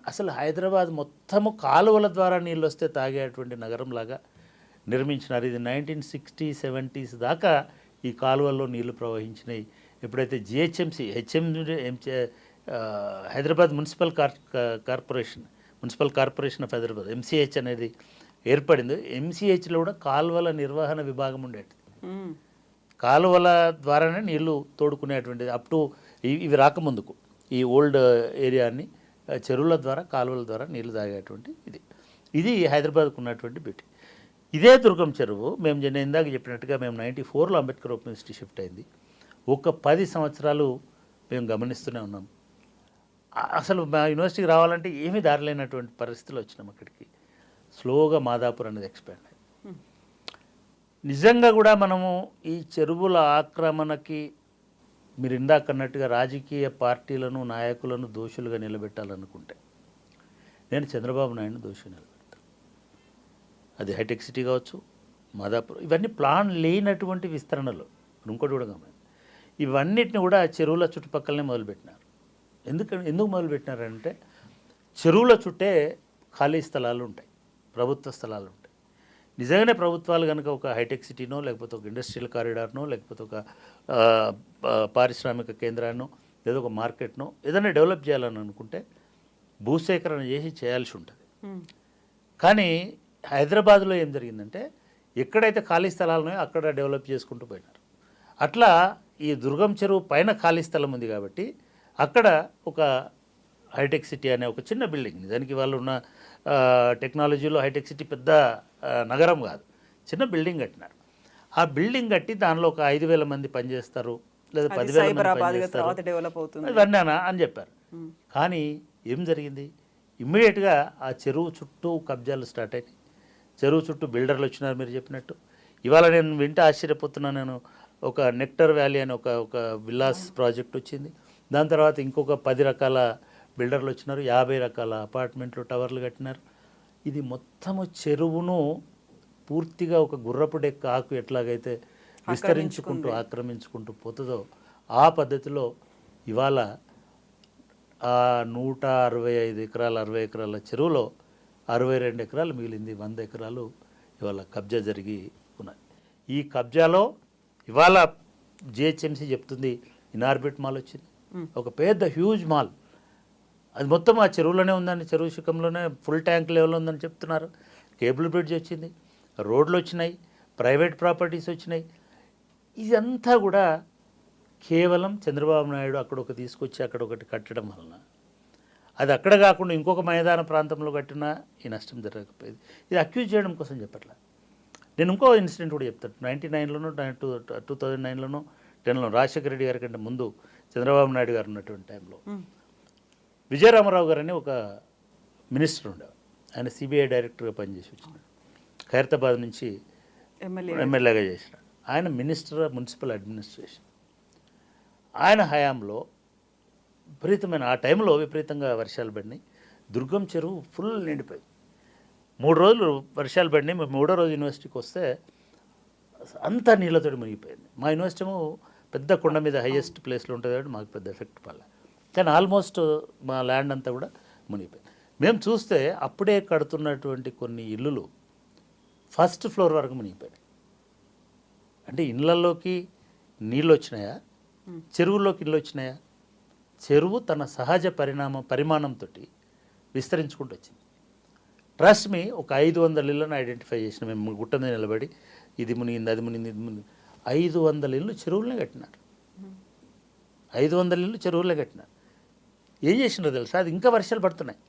అసలు హైదరాబాద్ మొత్తము కాలువల ద్వారా నీళ్ళు వస్తే తాగేటువంటి నగరంలాగా నిర్మించినారు. ఇది 1960s 70s దాకా ఈ కాలువల్లో నీళ్లు ప్రవహించినాయి. ఎప్పుడైతే GHMC Hyderabad municipal corporation of Hyderabad MCH అనేది ఏర్పడింది. MCHలో కూడా కాలువల నిర్వహణ విభాగం ఉండేది. కాలువల ద్వారానే నీళ్లు తోడుకునేటువంటిది. అప్ టు ఇవి రాకముందుకు ఈ ఓల్డ్ ఏరియాని చెరువుల ద్వారా, కాలువల ద్వారా నీళ్లు తాగేటువంటి ఇది హైదరాబాద్కు ఉన్నటువంటి బ్యూటీ. ఇదే దుర్గం చెరువు నేను ఇందాక చెప్పినట్టుగా మేము 94లో అంబేద్కర్ ఓపెన్ యూనివర్సిటీ షిఫ్ట్ అయింది. ఒక 10 సంవత్సరాలు మేము గమనిస్తూనే ఉన్నాం. అసలు మా యూనివర్సిటీకి రావాలంటే ఏమీ దారిలేనటువంటి పరిస్థితులు వచ్చినాం. అక్కడికి స్లోగా మాదాపూర్ అనేది ఎక్స్పాండ్ అయింది. నిజంగా కూడా మనము ఈ చెరువుల ఆక్రమణకి మీరు ఇందాక అన్నట్టుగా రాజకీయ పార్టీలను నాయకులను దోషులుగా నిలబెట్టాలనుకుంటే నేను చంద్రబాబు నాయుడుని దోషిగా నిలబెడతాను. అది హైటెక్ సిటీ కావచ్చు, మాదాపూర్, ఇవన్నీ ప్లాన్ లేనటువంటి విస్తరణలు. ఇంకోటి కూడా గమనించండి, ఇవన్నిటిని కూడా చెరువుల చుట్టుపక్కలనే మొదలుపెట్టినారు. ఎందుకు మొదలుపెట్టినారంటే చెరువుల చుట్టే ఖాళీ స్థలాలు ఉంటాయి, ప్రభుత్వ స్థలాలు ఉంటాయి. నిజంగానే ప్రభుత్వాలు కనుక ఒక హైటెక్ సిటీనో లేకపోతే ఒక ఇండస్ట్రియల్ కారిడార్నో లేకపోతే ఒక పారిశ్రామిక కేంద్రాన్నో లేదా ఒక మార్కెట్నో ఏదైనా డెవలప్ చేయాలని అనుకుంటే భూసేకరణ చేసి చేయాల్సి ఉంటుంది. కానీ హైదరాబాద్లో ఏం జరిగిందంటే ఎక్కడైతే ఖాళీ స్థలాలు ఉన్నాయో అక్కడ డెవలప్ చేసుకుంటూ పోయినారు. అట్లా ఈ దుర్గం చెరువు పైన ఖాళీ స్థలం ఉంది కాబట్టి అక్కడ ఒక హైటెక్ సిటీ అనే ఒక చిన్న బిల్డింగ్, దానికి వాళ్ళు ఉన్న టెక్నాలజీలో హైటెక్ సిటీ పెద్ద నగరం కాదు, చిన్న బిల్డింగ్ కట్టినారు. ఆ బిల్డింగ్ కట్టి దానిలో ఒక 5,000 మంది పనిచేస్తారు లేదా 10,000 మంది పనిచేస్తారు ఇవన్నీ అని చెప్పారు. కానీ ఏం జరిగింది, ఇమ్మీడియట్గా ఆ చెరువు చుట్టూ కబ్జాలు స్టార్ట్ అయినాయి. చెరువు చుట్టూ బిల్డర్లు వచ్చినారు మీరు చెప్పినట్టు. ఇవాళ నేను వింటే ఆశ్చర్యపోతున్నాను. నేను ఒక నెక్టర్ వ్యాలీ అని ఒక విల్లాస్ ప్రాజెక్ట్ వచ్చింది. దాని తర్వాత ఇంకొక 10 రకాల బిల్డర్లు వచ్చినారు, 50 రకాల అపార్ట్మెంట్లు టవర్లు కట్టినారు. ఇది మొత్తము చెరువును పూర్తిగా ఒక గుర్రపు డెక్క ఆకు ఎట్లాగైతే విస్తరించుకుంటూ ఆక్రమించుకుంటూ పోతుందో ఆ పద్ధతిలో ఇవాళ ఆ 165 ఎకరాల 60 ఎకరాల చెరువులో 62 ఎకరాలు మిగిలింది. 100 ఎకరాలు ఇవాళ కబ్జా జరిగి ఉన్నాయి. ఈ కబ్జాలో ఇవాళ జిహెచ్ఎంసీ చెప్తుంది ఇనార్బిట్ మాల్ వచ్చింది, ఒక పెద్ద హ్యూజ్ మాల్. అది మొత్తం ఆ చెరువులోనే ఉందని, చెరువు శిఖంలోనే ఫుల్ ట్యాంక్ లెవెల్లో ఉందని చెప్తున్నారు. కేబుల్ బ్రిడ్జ్ వచ్చింది, రోడ్లు వచ్చినాయి, ప్రైవేట్ ప్రాపర్టీస్ వచ్చినాయి. ఇదంతా కూడా కేవలం చంద్రబాబు నాయుడు అక్కడ ఒక తీసుకొచ్చి అక్కడ ఒకటి కట్టడం వలన, అది అక్కడ కాకుండా ఇంకొక మైదాన ప్రాంతంలో కట్టినా ఈ నష్టం జరగకపోయేది. ఇది అక్యూజ్ చేయడం కోసం చెప్పట్లా. నేను ఇంకో ఇన్సిడెంట్ కూడా చెప్తాను. 99లోనూ 2009లోనూ 10లో రాజశేఖర రెడ్డి గారి కంటే ముందు చంద్రబాబు నాయుడు గారు ఉన్నటువంటి టైంలో విజయరామారావు గారు అని ఒక మినిస్టర్ ఉండేవారు. ఆయన సిబిఐ డైరెక్టర్గా పనిచేసి వచ్చినాడు. ఖైరతాబాద్ నుంచి ఎమ్మెల్యేగా చేసినాడు. ఆయన మినిస్టర్ మున్సిపల్ అడ్మినిస్ట్రేషన్. ఆయన హయాంలో విపరీతమైన ఆ టైంలో విపరీతంగా వర్షాలు పడినాయి. దుర్గం చెరువు ఫుల్ నిండిపోయింది. 3 రోజులు వర్షాలు పడినాయి. మేము 3వ రోజు యూనివర్సిటీకి వస్తే అంతా నీళ్ళతోటి మునిగిపోయింది. మా యూనివర్సిటీ ఏమో పెద్ద కొండ మీద హైయెస్ట్ ప్లేస్లో ఉంటుంది కాబట్టి మాకు పెద్ద ఎఫెక్ట్ పడలే. కానీ ఆల్మోస్ట్ మా ల్యాండ్ అంతా కూడా మునిగిపోయింది. మేము చూస్తే అప్పుడే కడుతున్నటువంటి కొన్ని ఇల్లులు ఫస్ట్ ఫ్లోర్ వరకు మునిగిపోయాయి. అంటే ఇళ్ళల్లోకి నీళ్ళు వచ్చినాయా, చెరువుల్లోకి ఇళ్ళు వచ్చినాయా? చెరువు తన సహజ పరిమాణంతో విస్తరించుకుంటూ వచ్చింది. ట్రస్ట్ మీ, ఒక 500 ఇళ్ళను ఐడెంటిఫై చేసిన మేము గుట్ట మీద నిలబడి ఇది మునిగింది, అది మునిగింది, ఇది మునిగింది. 500 ఇళ్ళు చెరువులనే కట్టినారు. 500 ఇళ్ళు చెరువులనే కట్టినారు. ఏం చేసినారో తెలుసా? అది ఇంకా వర్షాలు పడుతున్నాయి.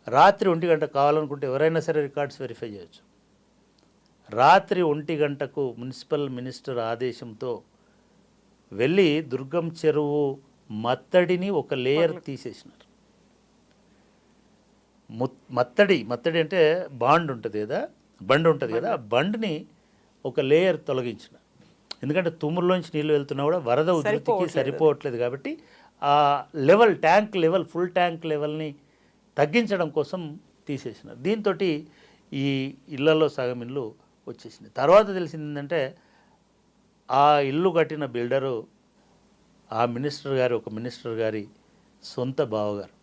రాత్రి 1 గంట కావాలనుకుంటే ఎవరైనా సరే రికార్డ్స్ వెరిఫై చేయొచ్చు. రాత్రి 1 గంటకు మున్సిపల్ మినిస్టర్ ఆదేశంతో వెళ్ళి దుర్గం చెరువు మత్తడిని ఒక లేయర్ తీసేసినారు. మత్తడి అంటే బండ్ ఉంటుంది కదా, ఆ బండ్ని ఒక లేయర్ తొలగించిన. ఎందుకంటే తుమ్మురులోంచి నీళ్ళు వెళ్తున్నా కూడా వరద ఉధృతికి సరిపోవట్లేదు కాబట్టి ఆ level, tank level, full tank లెవెల్ని తగ్గించడం కోసం తీసేసినారు. దీంతో ఈ ఇళ్లలో సగం ఇల్లు వచ్చేసింది. తర్వాత తెలిసింది ఏంటంటే ఆ ఇల్లు కట్టిన బిల్డరు ఆ ఒక మినిస్టర్ గారి సొంత బావగారు,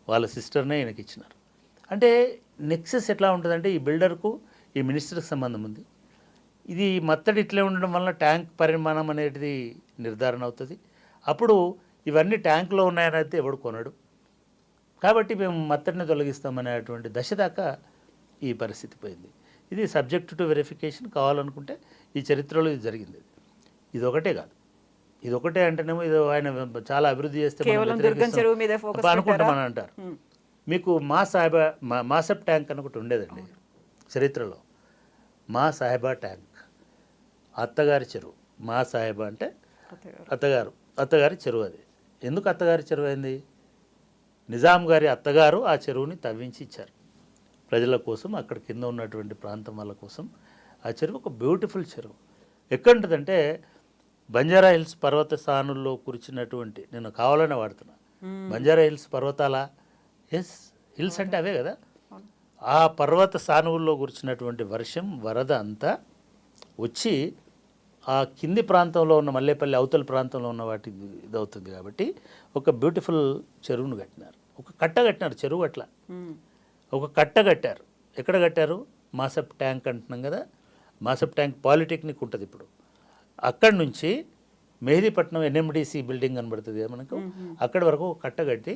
వాళ్ళ సిస్టర్నే ఈయనకి ఇచ్చినారు. అంటే నెక్సెస్ ఎట్లా ఉంటుందంటే ఈ బిల్డర్కు ఈ మినిస్టర్కి సంబంధం ఉంది. ఇది మత్తడి ఇట్లే ఉండడం వలన ట్యాంక్ పరిమాణం అనేది నిర్ధారణ అవుతుంది. అప్పుడు ఇవన్నీ ట్యాంకులో ఉన్నాయని అయితే ఎవడు కొనడు. కాబట్టి మేము మత్తడిని తొలగిస్తామనేటువంటి దశ దాకా ఈ పరిస్థితి పోయింది. ఇది సబ్జెక్ట్ టు వెరిఫికేషన్. కావాలనుకుంటే ఈ చరిత్రలో ఇది జరిగింది. ఇది ఒకటే కాదు, ఇది ఒకటే అంటేనేమో ఇది ఆయన చాలా అభివృద్ధి చేస్తే అనుకుంటామని అంటారు. మీకు మాసప్ ట్యాంక్ అని ఒకటి ఉండేదండి చరిత్రలో. మా సాహెబా ట్యాంక్, అత్తగారి చెరువు. మా సాహెబా అంటే అత్తగారి చెరువు. అది ఎందుకు అత్తగారి చెరువు అయింది? నిజాం గారి అత్తగారు ఆ చెరువుని తవ్వించి ఇచ్చారు ప్రజల కోసం, అక్కడ కింద ఉన్నటువంటి ప్రాంతం వాళ్ళ కోసం. ఆ చెరువు ఒక బ్యూటిఫుల్ చెరువు. ఎక్కడుంటుందంటే బంజారా హిల్స్ పర్వత స్థానుల్లో కురిచినటువంటి, నేను కావాలనే వాడుతున్నా, బంజారా హిల్స్ పర్వతాల, ఎస్ హిల్స్ అంటే అవే కదా, ఆ పర్వత సానువుల్లో కురిచినటువంటి వర్షం వరద అంతా వచ్చి ఆ కింది ప్రాంతంలో ఉన్న మల్లేపల్లి అవతల ప్రాంతంలో ఉన్న వాటి ఇదవుతుంది. కాబట్టి ఒక బ్యూటిఫుల్ చెరువును కట్టినారు, ఒక కట్ట కట్టినారు. చెరువు అట్లా ఒక కట్ట కట్టారు. ఎక్కడ కట్టారు? మాసప్ ట్యాంక్ అంటున్నాం కదా, మాసప్ ట్యాంక్ పాలిటెక్నిక్ ఉంటుంది ఇప్పుడు, అక్కడి నుంచి మెహదీపట్నం ఎన్ఎండిసి బిల్డింగ్ కనబడుతుంది కదా మనకు, అక్కడి వరకు ఒక కట్ట కట్టి,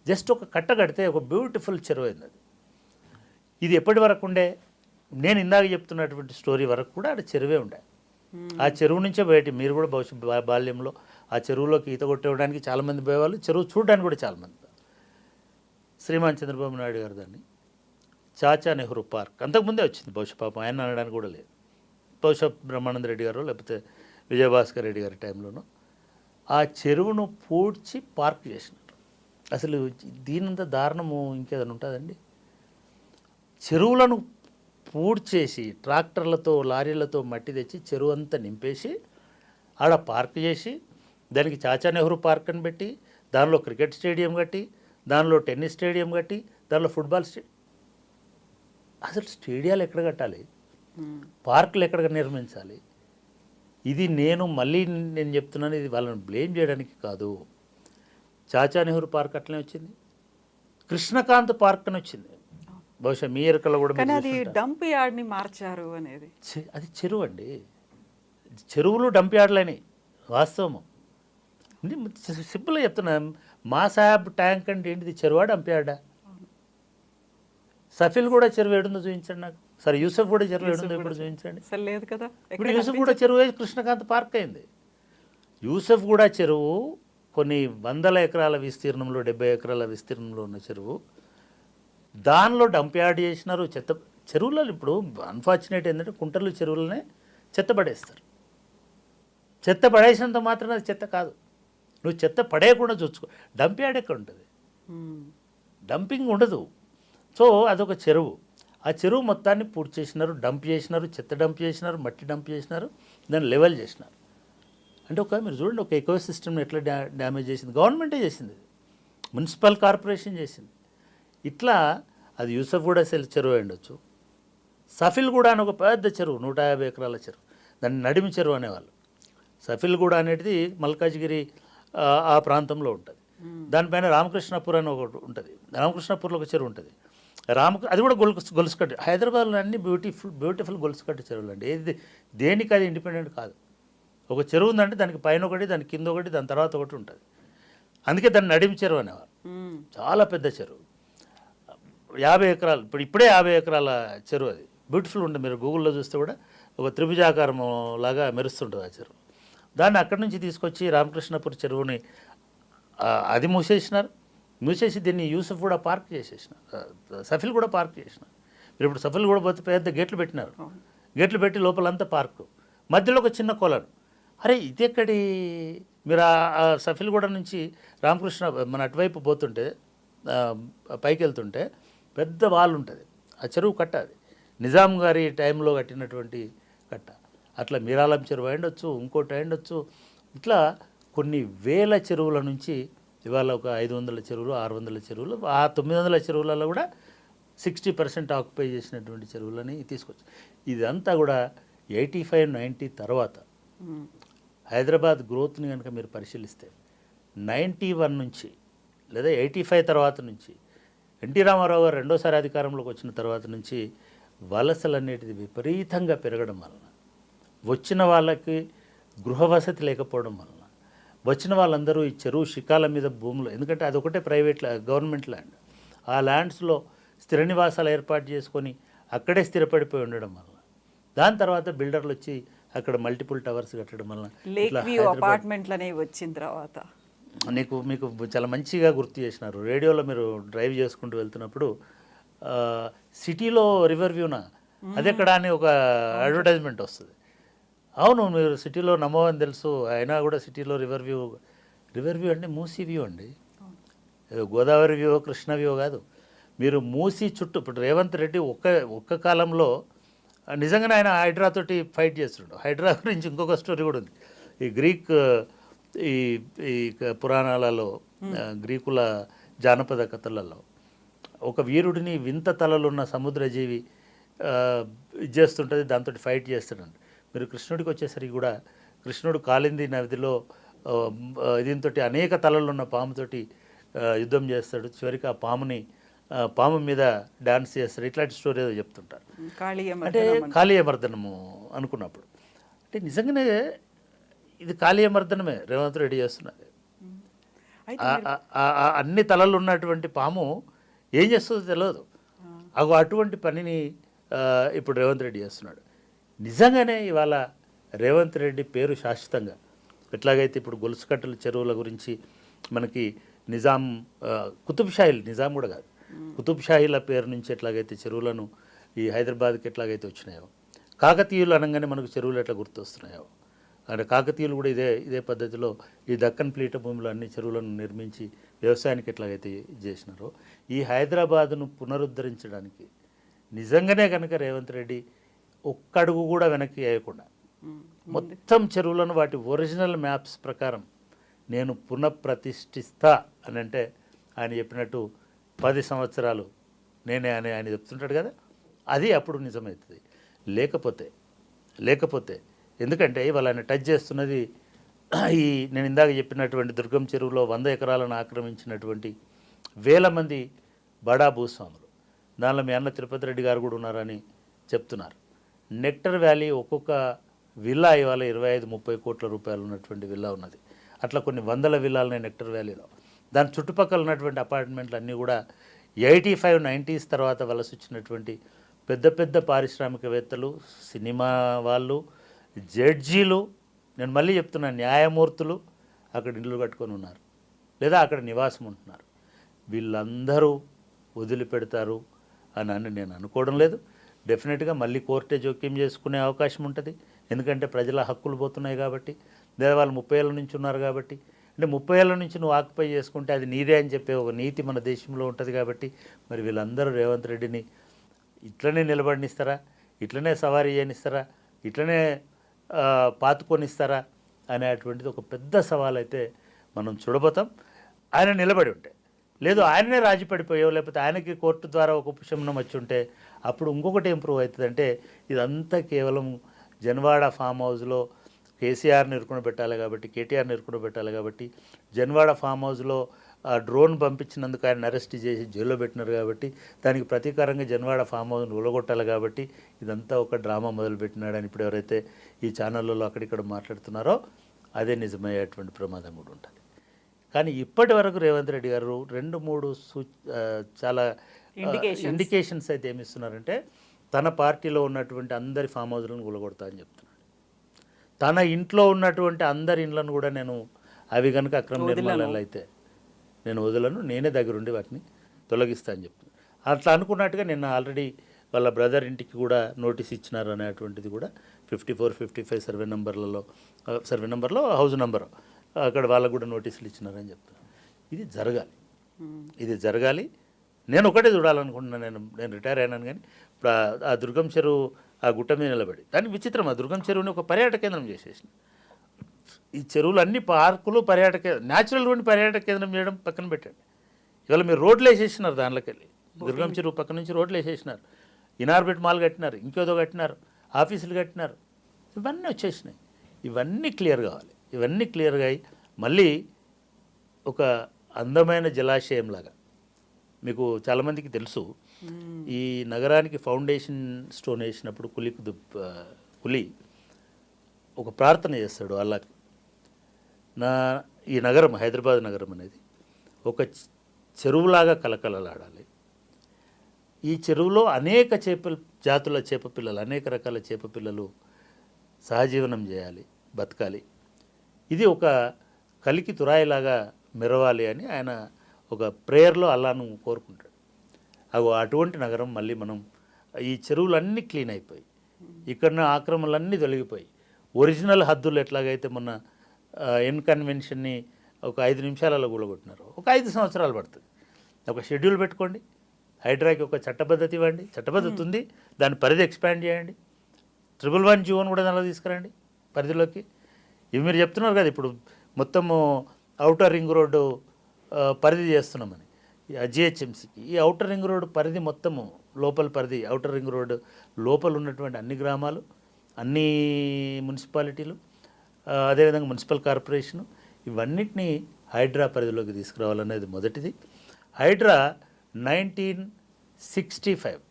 జస్ట్ ఒక కట్ట కడితే ఒక బ్యూటిఫుల్ చెరువు అయింది అది. ఇది ఎప్పటి వరకు ఉండే? నేను ఇందాక చెప్తున్నటువంటి స్టోరీ వరకు కూడా అక్కడ చెరువే ఉండే. ఆ చెరువు నుంచే బయట, మీరు కూడా బాల్యంలో ఆ చెరువులోకి ఈత కొట్టేయడానికి చాలామంది పోయేవాళ్ళు, చెరువు చూడడానికి కూడా చాలామంది. శ్రీమాన్ చంద్రబాబు నాయుడు గారు దాన్ని చాచా నెహ్రూ పార్క్, అంతకుముందే వచ్చింది బహుశా, పాపం ఆయన అనడానికి కూడా లేదు, బహుశా బ్రహ్మానంద రెడ్డి గారు లేకపోతే విజయభాస్కర్ రెడ్డి గారి టైంలోనూ ఆ చెరువును పూడ్చి పార్క్ చేసినారు. అసలు దీనంత దారుణము ఇంకేదైనా ఉంటుందండి? చెరువులను పూడ్చేసి ట్రాక్టర్లతో లారీలతో మట్టి తెచ్చి చెరువు అంతా నింపేసి ఆడ పార్క్ చేసి, దానికి చాచా నెహ్రూ పార్క్ అని పెట్టి, దానిలో క్రికెట్ స్టేడియం కట్టి, దానిలో టెన్నిస్ స్టేడియం కట్టి, దానిలో ఫుట్బాల్ అసలు స్టేడియాలు ఎక్కడ కట్టాలి, పార్కులు ఎక్కడ నిర్మించాలి? ఇది మళ్ళీ నేను చెప్తున్నాను, ఇది వాళ్ళని బ్లేమ్ చేయడానికి కాదు. చాచా నెహ్రూ పార్క్ అట్లనే వచ్చింది, కృష్ణకాంత్ పార్క్ అని వచ్చింది, బహుశా మీ ఎరకల్లో కూడా. కానీ అది డంప్ యార్డ్ని మార్చారు అనేది. అది చెరువు అండి, చెరువులు డంప్ యార్డ్లని వాస్తవము. సింపుల్గా చెప్తున్నా, మా సాహెబ్ ట్యాంక్ అంటే ఏంటిది? చెరువా డంప్ యార్డా? సఫిల్ కూడా చెరువు ఏడుందో చూపించండి నాకు. సరే యూసఫ్ కూడా చెరువు ఏడుందో ఇప్పుడు చూపించండి. లేదు కదా, ఇప్పుడు యూసఫ్ కూడా చెరువు కృష్ణకాంత్ పార్క్ అయింది. యూసఫ్ కూడా చెరువు కొన్ని వందల ఎకరాల విస్తీర్ణంలో, 70 ఎకరాల విస్తీర్ణంలో ఉన్న చెరువు, దానిలో డంప్ యార్డ్ చేసినారు. చెరువులలో ఇప్పుడు అన్ఫార్చునేట్ ఏంటంటే కుంటలు చెరువులనే చెత్త పడేస్తారు. చెత్త పడేసినంత మాత్రం అది చెత్త కాదు, నువ్వు చెత్త పడేయకుండా చూసుకో. డంప్ యార్డ్ ఎక్కడ ఉంటుంది? డంపింగ్ ఉండదు. సో అదొక చెరువు, ఆ చెరువు మొత్తాన్ని పూర్తి చేసినారు, డంప్ చేసినారు, చెత్త డంప్ చేసినారు, మట్టి డంప్ చేసినారు, దాన్ని లెవెల్ చేసినారు. అంటే మీరు చూడండి, ఒక ఎకో సిస్టమ్ని ఎట్లా డ్యామేజ్ చేసింది. గవర్నమెంటే చేసింది, మున్సిపల్ కార్పొరేషన్ చేసింది. ఇట్లా అది యూసఫ్ కూడా చెరువు ఉండొచ్చు, సఫిల్ కూడా అని ఒక పెద్ద చెరువు, 150 ఎకరాల చెరువు, దాన్ని నడిమి చెరువు అనేవాళ్ళు. సఫిల్ కూడా అనేది మల్కాజ్గిరి ఆ ప్రాంతంలో ఉంటుంది. దానిపైన రామకృష్ణపూర్ అని ఒకటి ఉంటుంది, రామకృష్ణపూర్లో ఒక చెరువు ఉంటుంది. అది కూడా గొలుసుకట్టు. హైదరాబాద్లో అన్ని బ్యూటిఫుల్ గొలుసుకట్టు చెరువులు అండి. ఏది దేనికి అది ఇండిపెండెంట్ కాదు. ఒక చెరువు ఉందంటే దానికి పైన ఒకటి, దాని కింద ఒకటి, దాని తర్వాత ఒకటి ఉంటుంది. అందుకే దాన్ని నడిమి చెరువు అనేవారు. చాలా పెద్ద చెరువు, 50 ఎకరాలు, ఇప్పుడే 50 ఎకరాల చెరువు. అది బ్యూటిఫుల్ ఉంటుంది. మీరు గూగుల్లో చూస్తే కూడా ఒక త్రిభుజాకారం లాగా మెరుస్తుంటుంది ఆ చెరువు. దాన్ని అక్కడి నుంచి తీసుకొచ్చి రామకృష్ణపూర్ చెరువుని అది మూసేసి దీన్ని యూసఫ్ కూడా పార్క్ చేసేసినారు, సఫిల్ కూడా పార్క్ చేసినారు. మీరు ఇప్పుడు సఫిల్ కూడా పోతే పెద్ద గేట్లు పెట్టినారు, గేట్లు పెట్టి లోపలంతా పార్కు, మధ్యలో ఒక చిన్న కొలను. అరే ఇది ఎక్కడి? మీరు ఆ సఫిల్ కూడా నుంచి రామకృష్ణ మన అటువైపు పోతుంటే, పైకి వెళ్తుంటే పెద్ద వాల్ ఉంటుంది, ఆ చెరువు కట్ట. అది నిజాం గారి టైంలో కట్టినటువంటి కట్ట. అట్లా మీరాలం చెరువు అయిండొచ్చు, ఇంకోటి అయిండొచ్చు. ఇట్లా కొన్ని వేల చెరువుల నుంచి ఇవాళ ఒక 500 చెరువులు, 600 చెరువులు, ఆ 900 చెరువులలో కూడా 60% ఆక్యుపై చేసినటువంటి చెరువులని తీసుకొచ్చు. ఇదంతా కూడా 85-90 తర్వాత హైదరాబాద్ గ్రోత్ని కనుక మీరు పరిశీలిస్తే 91 నుంచి లేదా 85 తర్వాత నుంచి ఎన్టీ రామారావు గారు రెండోసారి అధికారంలోకి వచ్చిన తర్వాత నుంచి వలసలు అనేటిది విపరీతంగా పెరగడం వలన, వచ్చిన వాళ్ళకి గృహ వసతి లేకపోవడం వలన, వచ్చిన వాళ్ళందరూ ఈ చెరువు శిఖాల మీద భూములు, ఎందుకంటే అదొకటే ప్రైవేట్ గవర్నమెంట్ ల్యాండ్, ఆ ల్యాండ్స్లో స్థిర నివాసాలు ఏర్పాటు చేసుకొని అక్కడే స్థిరపడిపోయి ఉండడం వలన, దాని తర్వాత బిల్డర్లు వచ్చి అక్కడ మల్టిపుల్ టవర్స్ కట్టడం వలన, లేక్ వ్యూ అపార్ట్మెంట్లు అనేవి వచ్చిన తర్వాత మీకు చాలా మంచిగా గుర్తు చేసినారు. రేడియోలో మీరు డ్రైవ్ చేసుకుంటూ వెళ్తున్నప్పుడు సిటీలో రివర్ వ్యూన అది ఎక్కడ అని ఒక అడ్వర్టైజ్మెంట్ వస్తుంది. అవును, మీరు సిటీలో నమ్మవని తెలుసు, అయినా కూడా సిటీలో రివర్ వ్యూ అంటే మూసీ వ్యూ అండి, ఏదో గోదావరి వ్యూ కృష్ణ వ్యూ కాదు. మీరు మూసీ చుట్టూ ఇప్పుడు రేవంత్ రెడ్డి ఒక్క కాలంలో నిజంగానే ఆయన హైడ్రాతోటి ఫైట్ చేస్తున్నాడు. హైడ్రా గురించి ఇంకొక స్టోరీ కూడా ఉంది. ఈ గ్రీక్ ఈ ఈ పురాణాలలో గ్రీకుల జానపద కథలలో ఒక వీరుడిని వింత తలలున్న సముద్రజీవి ఇది చేస్తుంటుంది, దాంతో ఫైట్ చేస్తున్నాడు. మీరు కృష్ణుడికి వచ్చేసరికి కూడా కృష్ణుడు కాళింది నదిలో దీంతో అనేక తలలున్న పాముతోటి యుద్ధం చేస్తాడు. చివరికి ఆ పాము మీద డాన్స్ చేస్తాడు. ఇట్లాంటి స్టోరీ ఏదో చెప్తుంటారు. అంటే కాళీయమర్దనము అనుకున్నప్పుడు అంటే నిజంగానే ఇది కాళీయమర్దనమే రేవంత్ రెడ్డి చేస్తున్నది. అన్ని తలలు ఉన్నటువంటి పాము ఏం చేస్తుందో తెలియదు. అటువంటి పనిని ఇప్పుడు రేవంత్ రెడ్డి చేస్తున్నాడు. నిజంగానే ఇవాళ రేవంత్ రెడ్డి పేరు శాశ్వతంగా ఎట్లాగైతే ఇప్పుడు గొలుసుకట్టల చెరువుల గురించి మనకి నిజాం కుతుబ్షాహీలు, నిజాం కూడా కాదు, కుతుబ్షాహీల పేరు నుంచి ఎట్లాగైతే చెరువులను ఈ హైదరాబాద్కి ఎట్లాగైతే వచ్చినాయో, కాకతీయులు అనగానే మనకు చెరువులు ఎట్లా గుర్తొస్తున్నాయో, అంటే కాకతీయులు కూడా ఇదే పద్ధతిలో ఈ దక్కన్ పీఠభూమిలో అన్ని చెరువులను నిర్మించి వ్యవసాయానికి ఎట్లాగైతే చేసినారో, ఈ హైదరాబాదును పునరుద్ధరించడానికి నిజంగానే కనుక రేవంత్ రెడ్డి ఒక్కడుగు కూడా వెనక్కి వేయకుండా మొత్తం చెరువులను వాటి ఒరిజినల్ మ్యాప్స్ ప్రకారం నేను పునఃప్రతిష్ఠిస్తా అని అంటే ఆయన చెప్పినట్టు 10 సంవత్సరాలు నేనే అని ఆయన చెప్తుంటాడు కదా, అది అప్పుడు నిజమవుతుంది. లేకపోతే ఎందుకంటే ఇవాళ ఆయన టచ్ చేస్తున్నది ఈ నేను ఇందాక చెప్పినటువంటి దుర్గం చెరువులో 100 ఎకరాలను ఆక్రమించినటువంటి వేల మంది బడా భూస్వాములు. దానిలో మీ అన్న తిరుపతి రెడ్డి గారు కూడా ఉన్నారని చెప్తున్నారు. నెక్టర్ వ్యాలీ ఒక్కొక్క విల్లా ఇవాళ 25-30 కోట్ల రూపాయలు ఉన్నటువంటి విల్లా ఉన్నది. అట్లా కొన్ని వందల విల్లాలున్నాయి నెక్టర్ వ్యాలీలో. దాని చుట్టుపక్కల ఉన్నటువంటి అపార్ట్మెంట్లు అన్నీ కూడా 85-90s తర్వాత వలస వచ్చినటువంటి పెద్ద పెద్ద పారిశ్రామికవేత్తలు, సినిమా వాళ్ళు, జడ్జీలు, నేను మళ్ళీ చెప్తున్నాను, న్యాయమూర్తులు అక్కడ ఇల్లు కట్టుకొని ఉన్నారు లేదా అక్కడ నివాసం ఉంటున్నారు. వీళ్ళందరూ వదిలిపెడతారు అని నేను అనుకోవడం లేదు. డెఫినెట్గా మళ్ళీ కోర్టే జోక్యం చేసుకునే అవకాశం ఉంటుంది. ఎందుకంటే ప్రజల హక్కులు పోతున్నాయి కాబట్టి, లేదా వాళ్ళు 30 ఏళ్ళ నుంచి ఉన్నారు కాబట్టి. అంటే 30 ఏళ్ళ నుంచి నువ్వు ఆక్యుపై చేసుకుంటే అది నీదే అని చెప్పే ఒక నీతి మన దేశంలో ఉంటుంది కాబట్టి, మరి వీళ్ళందరూ రేవంత్ రెడ్డిని ఇట్లనే నిలబడినిస్తారా, ఇట్లనే సవారీ చేయనిస్తారా, ఇట్లనే పాతుకొనిస్తారా అనేటువంటిది ఒక పెద్ద సవాల్ అయితే మనం చూడబోతాం. ఆయన నిలబడి ఉంటే, లేదు ఆయననే రాజీ పడిపోయావు, లేకపోతే ఆయనకి కోర్టు ద్వారా ఒక ఉపశమనం వచ్చి ఉంటే అప్పుడు ఇంకొకటి ఇంప్రూవ్ అవుతుంది. అంటే ఇదంతా కేవలం జన్వాడ ఫామ్ హౌస్లో కేసీఆర్ని ఇరుకుని పెట్టాలి కాబట్టి, కేటీఆర్ని ఇరుకుని పెట్టాలి కాబట్టి, జన్వాడ ఫామ్ హౌస్లో డ్రోన్ పంపించినందుకు ఆయన అరెస్ట్ చేసి జైల్లో పెట్టినారు కాబట్టి, దానికి ప్రతీకారంగా జన్వాడ ఫామ్ హౌస్ను ఉలగొట్టాలి కాబట్టి ఇదంతా ఒక డ్రామా మొదలుపెట్టినాడని ఇప్పుడు ఎవరైతే ఈ ఛానళ్ళలో అక్కడిక్కడ మాట్లాడుతున్నారో అదే నిజమయ్యేటువంటి ప్రమాదం కూడా ఉంటుంది. కానీ ఇప్పటి వరకు రేవంత్ రెడ్డి గారు 2-3 చాలా ఇండికేషన్స్ అయితే ఏమిస్తున్నారంటే తన పార్టీలో ఉన్నటువంటి అందరి ఫామ్ హౌస్లను కూలగొడతా అని చెప్తున్నాడు. తన ఇంట్లో ఉన్నటువంటి అందరి ఇండ్లను కూడా నేను అవి కనుక అక్రమ నిర్మాణాలు అయితే నేను వదలను, నేనే దగ్గరుండి వాటిని తొలగిస్తా అని చెప్తున్నాను. అట్లా అనుకున్నట్టుగా నిన్న ఆల్రెడీ వాళ్ళ బ్రదర్ ఇంటికి కూడా నోటీస్ ఇచ్చినారు అనేటువంటిది కూడా 54-55 సర్వే నెంబర్లో హౌస్ నెంబర్ అక్కడ వాళ్ళకు కూడా నోటీసులు ఇచ్చినారని చెప్తున్నాను. ఇది జరగాలి. నేను ఒకటే చూడాలనుకుంటున్నాను. నేను రిటైర్ అయినాను, కానీ ఇప్పుడు ఆ దుర్గం చెరువు ఆ గుట్ట మీద నిలబడి దాని విచిత్రం, ఆ దుర్గం చెరువుని ఒక పర్యాటక కేంద్రం చేసేసిన. ఈ చెరువులు అన్ని పార్కులు న్యాచురల్ ఉండి పర్యాటక కేంద్రం చేయడం పక్కన పెట్టండి. ఇవాళ మీరు రోడ్లు వేసేసినారు, దాంట్లోకి వెళ్ళి దుర్గం చెరువు పక్క నుంచి రోడ్లు వేసేసినారు, ఇనార్బిట్ మాల్ కట్టినారు, ఇంకేదో కట్టినారు, ఆఫీసులు కట్టినారు, ఇవన్నీ వచ్చేసినాయి. ఇవన్నీ క్లియర్ కావాలి. ఇవన్నీ క్లియర్గా అయ్యి మళ్ళీ ఒక అందమైన జలాశయం లాగా, మీకు చాలామందికి తెలుసు, ఈ నగరానికి ఫౌండేషన్ స్టోన్ వేసినప్పుడు కులి ఒక ప్రార్థన చేస్తాడు అల్లాకి, ఈ నగరం హైదరాబాద్ నగరం అనేది ఒక చెరువులాగా కలకలలాడాలి. ఈ చెరువులో అనేక జాతుల చేపపిల్లలు, అనేక రకాల చేపపిల్లలు సహజీవనం చేయాలి, బతకాలి. ఇది ఒక కలికి తురాయిలాగా మెరవాలి అని ఆయన ఒక ప్రేయర్లో అల్లాను కోరుకుంటాడు. అటువంటి నగరం మళ్ళీ మనం ఈ చెరువులన్నీ క్లీన్ అయిపోయి ఇక్కడ ఆక్రమణలన్నీ తొలగిపోయి ఒరిజినల్ హద్దులు ఎట్లాగైతే మొన్న ఎన్ కన్వెన్షన్ని ఒక 5 నిమిషాలలో కూలగొట్టినారు, ఒక 5 సంవత్సరాలు పడుతుంది. ఒక షెడ్యూల్ పెట్టుకోండి, హైడ్రాకి ఒక చట్టబద్ధత ఇవ్వండి, చట్టబద్ధత ఉంది, దాని పరిధి ఎక్స్పాండ్ చేయండి, 111 జీవోని కూడా దానిలో తీసుకురండి పరిధిలోకి. ఇవి మీరు చెప్తున్నారు కదా ఇప్పుడు మొత్తము ఔటర్ రింగ్ రోడ్డు పరిధి చేస్తున్నామని జిహెచ్ఎంసీకి. ఈ ఔటర్ రింగ్ రోడ్డు పరిధి మొత్తము లోపల పరిధి, ఔటర్ రింగ్ రోడ్డు లోపల ఉన్నటువంటి అన్ని గ్రామాలు, అన్ని మున్సిపాలిటీలు, అదేవిధంగా మున్సిపల్ కార్పొరేషను, ఇవన్నిటినీ హైడ్రా పరిధిలోకి తీసుకురావాలనేది మొదటిది. హైడ్రా 1955,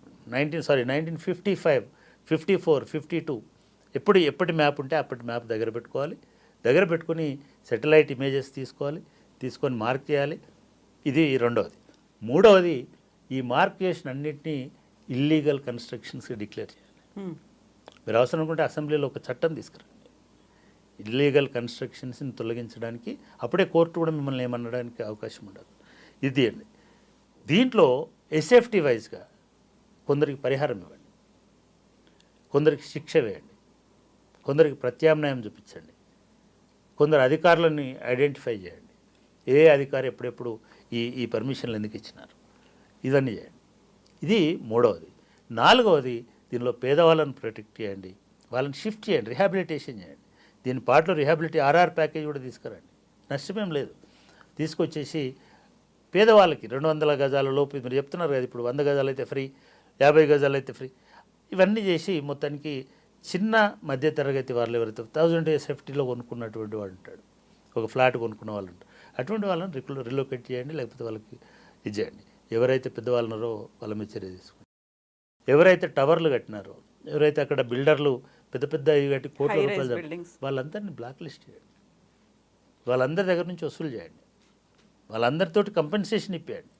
54, 52 ఎప్పటి మ్యాప్ ఉంటే అప్పటి మ్యాప్ దగ్గర పెట్టుకోవాలి. దగ్గర పెట్టుకొని సెటిలైట్ ఇమేజెస్ తీసుకొని మార్క్ చేయాలి. ఇది రెండవది. మూడవది, ఈ మార్క్ చేసిన అన్నింటినీ ఇల్లీగల్ కన్స్ట్రక్షన్స్గా డిక్లేర్ చేయాలి. మీరు అవసరం అనుకుంటే అసెంబ్లీలో ఒక చట్టం తీసుకురండి ఇల్లీగల్ కన్స్ట్రక్షన్స్ని తొలగించడానికి. అప్పుడే కోర్టు కూడా మిమ్మల్ని ఏమనడానికి అవకాశం ఉండదు. ఇది అండి. దీంట్లో ఎస్ఎఫ్టీ వైజ్గా కొందరికి పరిహారం ఇవ్వండి, కొందరికి శిక్ష వేయండి, కొందరికి ప్రత్యామ్నాయం చూపించండి, కొందరు అధికారులని ఐడెంటిఫై చేయండి. ఏ అధికారి ఎప్పుడెప్పుడు ఈ పర్మిషన్లు ఎందుకు ఇచ్చినారు, ఇవన్నీ చేయండి. ఇది మూడవది. నాలుగవది, దీనిలో పేదవాళ్ళని ప్రొటెక్ట్ చేయండి, వాళ్ళని షిఫ్ట్ చేయండి, రిహాబిలిటేషన్ చేయండి. దీని పాటలో రిహాబిలిటీ ఆర్ఆర్ ప్యాకేజ్ కూడా తీసుకురండి, నష్టమేం లేదు. తీసుకొచ్చేసి పేదవాళ్ళకి 200 గజాల లోపు మీరు చెప్తున్నారు కదా, ఇప్పుడు 100 గజాలు అయితే ఫ్రీ, 50 గజాలు అయితే ఫ్రీ, ఇవన్నీ చేసి మొత్తానికి చిన్న మధ్యతరగతి వాళ్ళు ఎవరైతే 1000 సేఫ్టీలో కొనుక్కున్నటువంటి వాడు ఉంటాడు, ఒక ఫ్లాట్ కొనుక్కున్న వాళ్ళు ఉంటారు, అటువంటి వాళ్ళని రిలోకేట్ చేయండి, లేకపోతే వాళ్ళకి ఇది చేయండి. ఎవరైతే పెద్దవాళ్ళు ఉన్నారో వాళ్ళ మీద చర్య తీసుకోండి. ఎవరైతే టవర్లు కట్టినారో, ఎవరైతే అక్కడ బిల్డర్లు పెద్ద పెద్ద ఇవి కట్టి కోట్ల రూపాయలు, వాళ్ళందరినీ బ్లాక్ లిస్ట్ చేయండి, వాళ్ళందరి దగ్గర నుంచి వసూలు చేయండి, వాళ్ళందరితోటి కంపెన్సేషన్ ఇప్పించండి,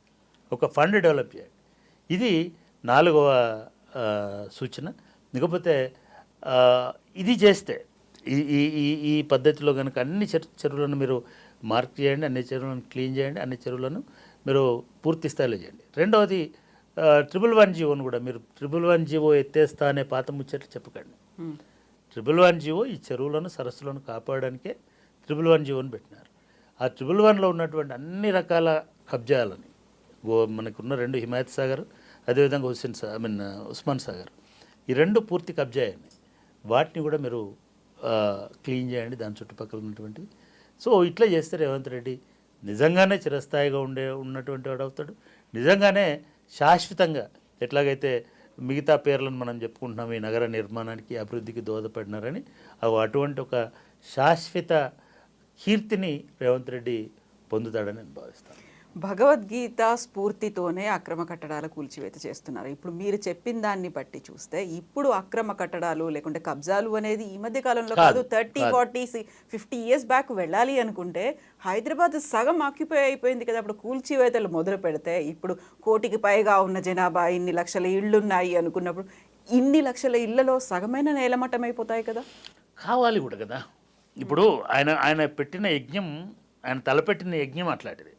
ఒక ఫండ్ డెవలప్ చేయండి. ఇది నాలుగవ సూచన. ఇకపోతే ఇది చేస్తే ఈ పద్ధతిలో కనుక అన్ని చెరువులను మీరు మార్క్ చేయండి, అన్ని చెరువులను క్లీన్ చేయండి, అన్ని చెరువులను మీరు పూర్తి స్థాయిలో చేయండి. రెండవది, 111 జీవోను కూడా మీరు 111 జీవో ఎత్తేస్తా అనే పాత ముచ్చట్లు చెప్పకండి. 111 జీవో ఈ చెరువులను సరస్సులను కాపాడడానికే 111 జీవోని పెట్టినారు. ఆ 111లో ఉన్నటువంటి అన్ని రకాల కబ్జాలని మనకున్న 2 హిమాయత్ సాగర్, అదేవిధంగా ఉస్మాన్ సాగర్, ఈ 2 పూర్తి కబ్జా అయ్యాయి. వాటిని కూడా మీరు క్లీన్ చేయండి, దాని చుట్టుపక్కల ఉన్నటువంటివి. సో ఇట్లా చేస్తే రేవంత్ రెడ్డి నిజంగానే చిరస్థాయిగా ఉన్నటువంటి వాడు అవుతాడు. నిజంగానే శాశ్వతంగా ఎట్లాగైతే మిగతా పేర్లను మనం చెప్పుకుంటున్నాం ఈ నగర నిర్మాణానికి, అభివృద్ధికి దోహదపడినారని, అటువంటి ఒక శాశ్వత కీర్తిని రేవంత్ రెడ్డి పొందుతాడని నేను భావిస్తాను. భగవద్గీత స్ఫూర్తితోనే అక్రమ కట్టడాల కూల్చివేత చేస్తున్నారు. ఇప్పుడు మీరు చెప్పిన దాన్ని బట్టి చూస్తే ఇప్పుడు అక్రమ కట్టడాలు లేకుంటే కబ్జాలు అనేది ఈ మధ్య కాలంలో కాదు, 30, 40, 50 ఇయర్స్ బ్యాక్ వెళ్ళాలి అనుకుంటే హైదరాబాద్ సగం ఆక్యుపై అయిపోయింది కదా. అప్పుడు కూల్చివేతలు మొదలు పెడితే ఇప్పుడు 1 కోటికి పైగా ఉన్న జనాభా, ఇన్ని లక్షల ఇళ్ళు ఉన్నాయి అనుకున్నప్పుడు ఇన్ని లక్షల ఇళ్లలో సగమైన నేలమట్టం అయిపోతాయి కదా. కావాలి కూడా కదా. ఇప్పుడు ఆయన పెట్టిన యజ్ఞం, ఆయన తలపెట్టిన యజ్ఞం అట్లాంటిది.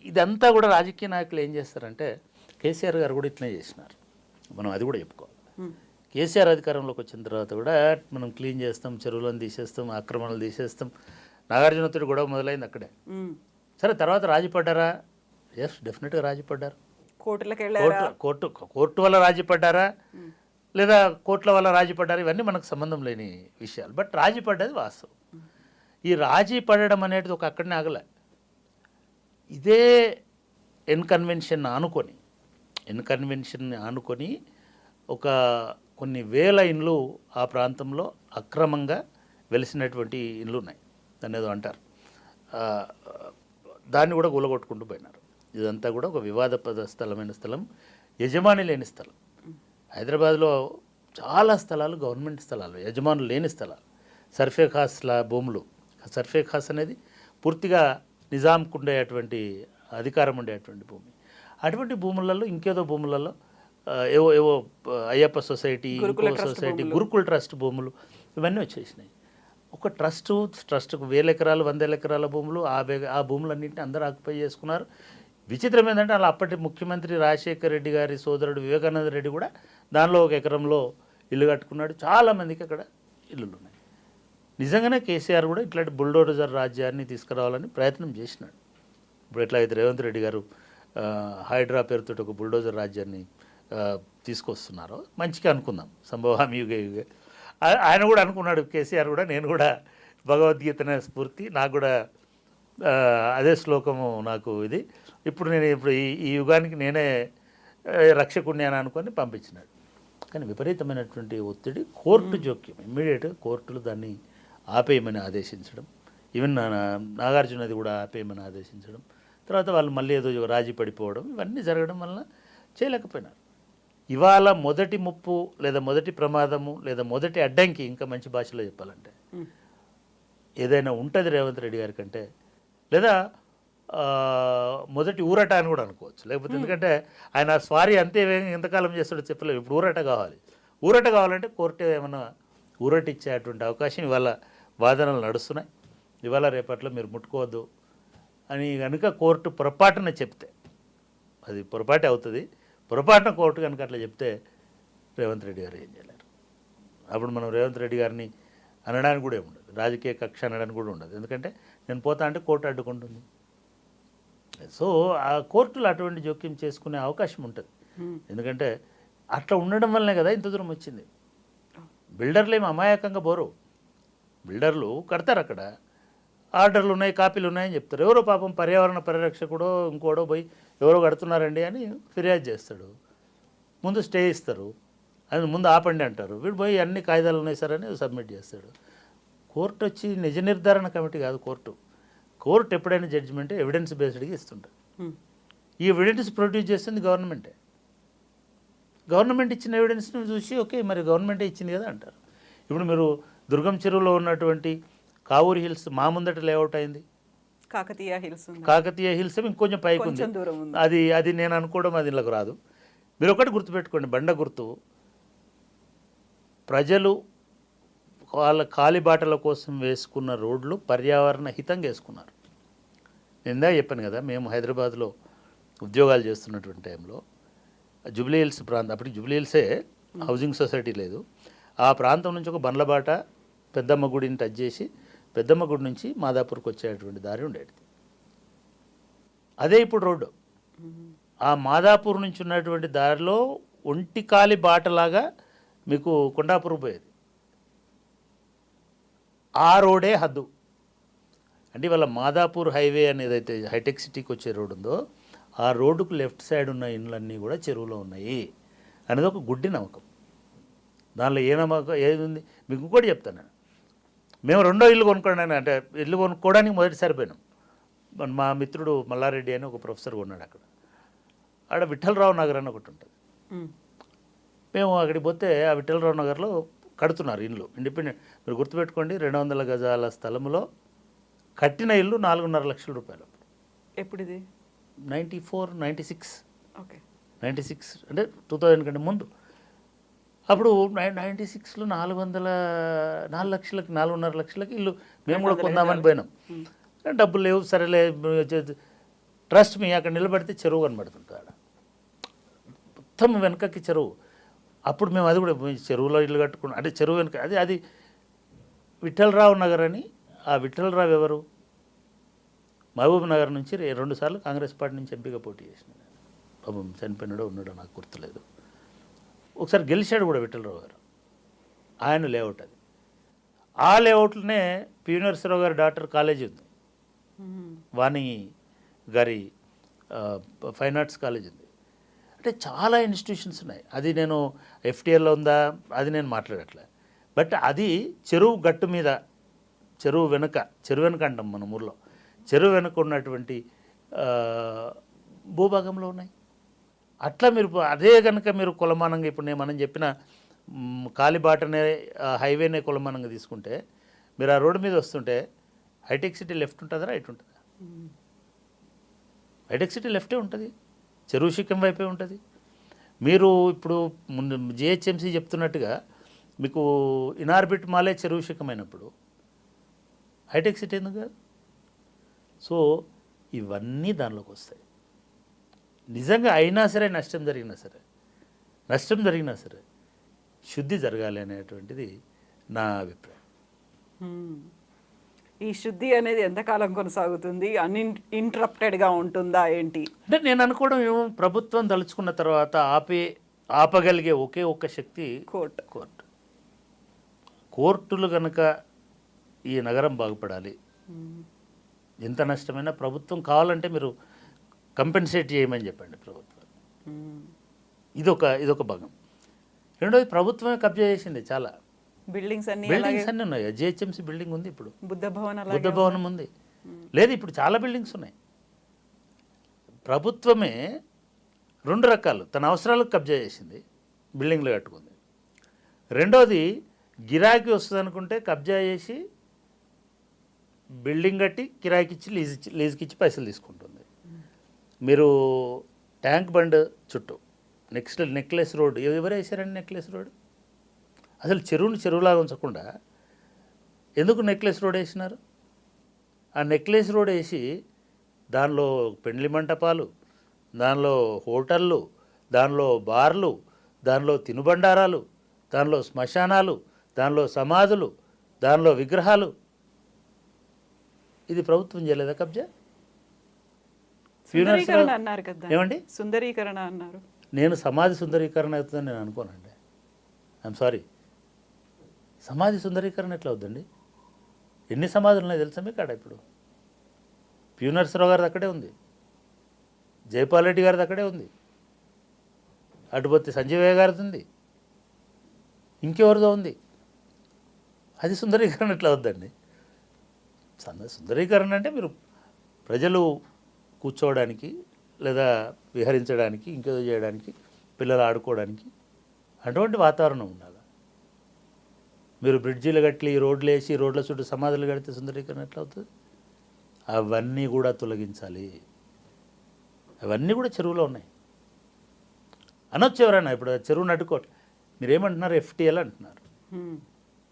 ఇదంతా కూడా రాజకీయ నాయకులు ఏం చేస్తారంటే, కేసీఆర్ గారు కూడా ఇట్లనే చేసినారు, మనం అది కూడా చెప్పుకోవాలి. కేసీఆర్ అధికారంలోకి వచ్చిన తర్వాత కూడా మనం క్లీన్ చేస్తాం, చెరువులను తీసేస్తాం, ఆక్రమణలు తీసేస్తాం. నాగార్జునతోటి గొడవ మొదలైంది అక్కడే. సరే, తర్వాత రాజీపడ్డారా? ఎస్, డెఫినెట్గా రాజీపడ్డారు. కోర్టు వల్ల రాజీపడ్డారా లేదా కోర్టుల వల్ల రాజీపడ్డారా, ఇవన్నీ మనకు సంబంధం లేని విషయాలు. బట్ రాజీపడ్డది వాస్తవం. ఈ రాజీ పడడం అనేది ఒక అక్కడనే ఆగలే. ఇదే ఎన్ కన్వెన్షన్ ఆనుకొని ఒక కొన్ని వేల ఇండ్లు ఆ ప్రాంతంలో అక్రమంగా వెలిసినటువంటి ఇండ్లు ఉన్నాయి. దాన్ని ఏదో అంటారు, దాన్ని కూడా కూలగొట్టుకుంటూ పోయినారు. ఇదంతా కూడా ఒక వివాదపద స్థలం, యజమాని లేని స్థలం. హైదరాబాద్లో చాలా స్థలాలు గవర్నమెంట్ స్థలాలు, యజమానులు లేని స్థలాలు, సర్ఫే ఖాస్ల భూములు. సర్ఫే ఖాస్ అనేది పూర్తిగా నిజాంకు ఉండేటువంటి అధికారం ఉండేటువంటి భూమి. అటువంటి భూములలో ఇంకేదో భూములలో ఏవో అయ్యప్ప సొసైటీ, గురుకుల ట్రస్ట్ భూములు ఇవన్నీ వచ్చేసినాయి. ఒక ట్రస్టుకు 1000 ఎకరాలు 100 ఎకరాల భూములు, ఆ భూములన్నింటినీ అందరూ ఆక్యుపై చేసుకున్నారు. విచిత్రం ఏంటంటే అలా అప్పటి ముఖ్యమంత్రి రాజశేఖర రెడ్డి గారి సోదరుడు వివేకానంద రెడ్డి కూడా దానిలో ఒక ఎకరంలో ఇల్లు కట్టుకున్నాడు. చాలామందికి అక్కడ ఇల్లులు ఉన్నాయి. నిజంగానే కేసీఆర్ కూడా ఇట్లాంటి బుల్డోజర్ రాజ్యాన్ని తీసుకురావాలని ప్రయత్నం చేసినాడు. ఇప్పుడు ఎట్లయితే రేవంత్ రెడ్డి గారు హైడ్రా పేరుతో ఒక బుల్డోజర్ రాజ్యాన్ని తీసుకొస్తున్నారో మంచిగా అనుకుందాం, సంభవం యుగే యుగే. ఆయన కూడా అనుకున్నాడు కేసీఆర్ కూడా, నేను కూడా భగవద్గీతనే స్ఫూర్తి, నాకు కూడా అదే శ్లోకము నాకు ఇది, ఇప్పుడు ఈ యుగానికి నేనే రక్షకుణ్ణి అని అనుకొని పంపించినాడు. కానీ విపరీతమైనటువంటి ఒత్తిడి, కోర్టు జోక్యం, ఇమ్మీడియట్గా కోర్టులు దాన్ని ఆపేయమని ఆదేశించడం, ఈవెన్ నాగార్జునది కూడా ఆపేయమని ఆదేశించడం, తర్వాత వాళ్ళు మళ్ళీ ఏదో రాజీ పడిపోవడం, ఇవన్నీ జరగడం వలన చేయలేకపోయినారు. ఇవాళ మొదటి ముప్పు లేదా మొదటి ప్రమాదము లేదా మొదటి అడ్డంకి, ఇంకా మంచి భాషలో చెప్పాలంటే ఏదైనా ఉంటుంది రేవంత్ రెడ్డి గారి కంటే, లేదా మొదటి ఊరట అని కూడా అనుకోవచ్చు. లేకపోతే ఎందుకంటే ఆయన స్వారీ అంతే ఎంతకాలం చేస్తాడో చెప్పలేము. ఇప్పుడు ఊరట కావాలి. ఊరట కావాలంటే కోర్టు ఏమైనా ఊరట ఇచ్చేటువంటి అవకాశం ఇవాళ వాదనలు నడుస్తున్నాయి. ఇవాళ రేపట్లో మీరు ముట్టుకోవద్దు అని కనుక కోర్టు పొరపాటున చెప్తే, అది పొరపాటే అవుతుంది, పొరపాటున కోర్టు కనుక అట్లా చెప్తే రేవంత్ రెడ్డి గారు ఏం చేయలేరు. అప్పుడు మనం రేవంత్ రెడ్డి గారిని అనడానికి కూడా ఏముండదు, రాజకీయ కక్ష అనడానికి కూడా ఉండదు. ఎందుకంటే నేను పోతా అంటే కోర్టు అడ్డుకుంటుంది. సో ఆ కోర్టులు అటువంటి జోక్యం చేసుకునే అవకాశం ఉంటుంది. ఎందుకంటే అట్లా ఉండడం వల్లనే కదా ఇంత దూరం వచ్చింది. బిల్డర్లు ఏమి అమాయకంగా పోరు. బిల్డర్లు కడతారు, అక్కడ ఆర్డర్లు ఉన్నాయి, కాపీలు ఉన్నాయని చెప్తారు. ఎవరో పాపం పర్యావరణ పరిరక్షకుడో ఇంకోడో పోయి ఎవరో కడుతున్నారండి అని ఫిర్యాదు చేస్తాడు. ముందు స్టే ఇస్తారు, అది ముందు ఆపండి అంటారు. వీడు పోయి అన్ని కాయిదాలు ఉన్నాయి సార్ అని సబ్మిట్ చేస్తాడు. కోర్టు వచ్చి నిజ నిర్ధారణ కమిటీ కాదు కోర్టు ఎప్పుడైనా జడ్జిమెంట్ ఎవిడెన్స్ బేస్డ్గా ఇస్తుంటారు. ఈ ఎవిడెన్స్ ప్రొడ్యూస్ చేస్తుంది గవర్నమెంటే. గవర్నమెంట్ ఇచ్చిన ఎవిడెన్స్ని చూసి ఓకే మరి గవర్నమెంటే ఇచ్చింది కదా అంటారు. ఇప్పుడు మీరు దుర్గం చెరువులో ఉన్నటువంటి కావూరి హిల్స్ మా ముందట లేఅవుట్ అయింది, కాకతీయ హిల్స్ ఇంకొంచెం పైకి ఉంది. అది నేను అనుకోవడం అది ఇళ్ళకు రాదు. మీరు ఒకటి గుర్తుపెట్టుకోండి, బండ గుర్తు ప్రజలు వాళ్ళ కాలిబాటల కోసం వేసుకున్న రోడ్లు పర్యావరణ హితంగా వేసుకున్నారు. నేను ఇందాక చెప్పాను కదా, మేము హైదరాబాద్లో ఉద్యోగాలు చేస్తున్నటువంటి టైంలో జూబ్లీ హిల్స్ ప్రాంతం, అప్పటికి జూబ్లీ హిల్సే హౌసింగ్ సొసైటీ లేదు, ఆ ప్రాంతం నుంచి ఒక బండ్లబాట పెద్దమ్మ గుడిని టచ్ చేసి పెద్దమ్మ గుడి నుంచి మాదాపూర్కి వచ్చేటువంటి దారి ఉండేది. అదే ఇప్పుడు రోడ్డు. ఆ మాదాపూర్ నుంచి ఉన్నటువంటి దారిలో ఒంటికాలి బాటలాగా మీకు కొండాపూర్ పోయేది. ఆ రోడే హద్దు. అంటే ఇవాళ మాదాపూర్ హైవే అనేది అయితే హైటెక్ సిటీకి వచ్చే రోడ్డు ఉందో, ఆ రోడ్డుకు లెఫ్ట్ సైడ్ ఉన్న ఇండ్లన్నీ కూడా చెరువులో ఉన్నాయి అనేది ఒక గుడ్డి నమ్మకం. దానిలో ఏ నమ్మకం ఏది ఉంది మీకు ఇంకోటి చెప్తాను. మేము రెండో ఇల్లు కొనుక్కోండి అంటే ఇల్లు కొనుక్కోవడానికి మొదటిసారి పోయినాం. మా మిత్రుడు మల్లారెడ్డి అని ఒక ప్రొఫెసర్ కొన్నాడు అక్కడ. ఆడ విఠలరావు నగర్ అని ఒకటి ఉంటుంది. మేము అక్కడికి పోతే ఆ విఠలరావు నగర్లో కడుతున్నారు ఇల్లు, ఇండిపెండెంట్. మీరు గుర్తుపెట్టుకోండి, 200 గజాల స్థలంలో కట్టిన ఇల్లు 4.5 లక్షల రూపాయలు. ఎప్పుడు ఇది? 94, 96. ఓకే, 96 అంటే 2000 కంటే ముందు. అప్పుడు 96లో 4 లక్షలకి 4.5 లక్షలకి ఇల్లు మేము కూడా కొందామని పోయినాం. డబ్బులు లేవు, సరేలే ట్రస్ట్ మీ అక్కడ నిలబడితే చెరువు కనబడుతుంటుంది. ఆడ మొత్తం వెనకకి చెరువు. అప్పుడు మేము అది కూడా చెరువులో ఇల్లు కట్టుకున్నాం. అంటే చెరువు వెనుక అది విఠలరావు నగర్ అని. ఆ విఠలరావు ఎవరు? మహబూబ్ నగర్ నుంచి 2 సార్లు కాంగ్రెస్ పార్టీ నుంచి ఎంపీగా పోటీ చేసినాడు. పాపం చనిపోయినాడో ఉన్నాడో నాకు గుర్తులేదు. ఒకసారి గెలిచాడు కూడా విఠలరావు గారు. ఆయన లేఅవుట్ అది. ఆ లేఅవుట్లోనే పి నరసింహరావు గారి డాక్టర్ కాలేజీ ఉంది, వాణి గారి ఫైన్ ఆర్ట్స్ కాలేజ్ ఉంది. అంటే చాలా ఇన్స్టిట్యూషన్స్ ఉన్నాయి. అది నేను ఎఫ్టీఎల్లో ఉందా అది నేను మాట్లాడట్లే. బట్ అది చెరువు గట్టు మీద, చెరువు వెనుక అంటాం మన ఊర్లో, చెరువు వెనుక ఉన్నటువంటి భూభాగంలో ఉన్నాయి. అట్లా మీరు అదే కనుక మీరు కులమానంగా ఇప్పుడు మనం చెప్పిన కాలిబాటనే హైవేనే కులమానంగా తీసుకుంటే, మీరు ఆ రోడ్డు మీద వస్తుంటే హైటెక్ సిటీ లెఫ్ట్ ఉంటుందా రైట్ ఉంటుందా? హైటెక్ సిటీ లెఫ్టే ఉంటుంది, చెరువు శిఖం వైపే ఉంటుంది. మీరు ఇప్పుడు ముందు జిహెచ్ఎంసీ చెప్తున్నట్టుగా మీకు ఇనార్బిట్ మాలే చెరువు శిఖమైనప్పుడు హైటెక్ సిటీ ఎందుకు కాదు? సో ఇవన్నీ దానిలోకి వస్తాయి. నిజంగా అయినా సరే నష్టం జరిగినా సరే శుద్ధి జరగాలి అనేటువంటిది నా అభిప్రాయం. ఈ శుద్ధి అనేది ఎంతకాలం కొనసాగుతుంది? ఇంటరప్టెడ్గా ఉంటుందా ఏంటి? అంటే నేను అనుకోవడం ఏమో, ప్రభుత్వం తలుచుకున్న తర్వాత ఆపగలిగే ఒకే ఒక్క శక్తి కోర్టులు కనుక ఈ నగరం బాగుపడాలి. ఎంత నష్టమైనా ప్రభుత్వం కావాలంటే మీరు కంపెన్సేట్ చేయమని చెప్పండి ప్రభుత్వం. ఇదొక భాగం. రెండోది, ప్రభుత్వమే కబ్జా చేసింది చాలా బిల్డింగ్స్ అన్ని ఉన్నాయి. జిహెచ్ఎంసీ బిల్డింగ్ ఉంది, ఇప్పుడు బుద్ధ భవనం ఉంది. లేదు, ఇప్పుడు చాలా బిల్డింగ్స్ ఉన్నాయి. ప్రభుత్వమే రెండు రకాలు, తన అవసరాలకు కబ్జా చేసింది, బిల్డింగ్లు కట్టుకుంది. రెండోది, గిరాకీ వస్తుంది అనుకుంటే కబ్జా చేసి బిల్డింగ్ కట్టి కిరాయికి ఇచ్చి లీజుకి ఇచ్చి పైసలు తీసుకుంటుంది. మీరు ట్యాంక్ బండ్ చుట్టూ నెక్లెస్ రోడ్ ఎవరు వేసారండి? నెక్లెస్ రోడ్ అసలు చెరువులాగా ఉంచకుండా ఎందుకు నెక్లెస్ రోడ్ వేసినారు? ఆ నెక్లెస్ రోడ్ వేసి దానిలో పెండ్లి మంటపాలు, దానిలో హోటళ్ళు, దానిలో బార్లు, దానిలో తినుబండారాలు, దానిలో శ్మశానాలు, దానిలో సమాధులు, దానిలో విగ్రహాలు. ఇది ప్రభుత్వం చేయలేదా కబ్జా? అన్నారు కదా, ఏమండి సుందరీకరణ అన్నారు. నేను సమాధి సుందరీకరణ అవుతుందని నేను అనుకోనండి. ఐఎమ్ సారీ, సమాధి సుందరీకరణ ఎట్లా అవుతుందండి? ఎన్ని సమాధులు ఉన్నాయి తెలుసా మీకు? ఇప్పుడు పి నరసరావు గారిది అక్కడే ఉంది, జైపాల్ రెడ్డి గారిది అక్కడే ఉంది, అటుపత్తి సంజీవయ్య గారిది ఉంది, ఇంకెవరిదో ఉంది. అది సుందరీకరణ ఎట్లా అవుద్దండి? సుందరీకరణ అంటే మీరు ప్రజలు కూర్చోవడానికి లేదా విహరించడానికి, ఇంకేదో చేయడానికి, పిల్లలు ఆడుకోవడానికి అటువంటి వాతావరణం ఉండాలి. మీరు బ్రిడ్జీలు కట్టి రోడ్లు వేసి రోడ్ల చుట్టూ సమాధులు కడితే సుందరీకరణ ఎట్లా అవుతుంది? అవన్నీ కూడా తొలగించాలి. అవన్నీ కూడా చెరువులో ఉన్నాయి అనొచ్చు ఎవరన్నా. ఇప్పుడు చెరువును అడ్డుకోవట్లేదు. మీరేమంటున్నారు? ఎఫ్టీఎల్ అంటున్నారు.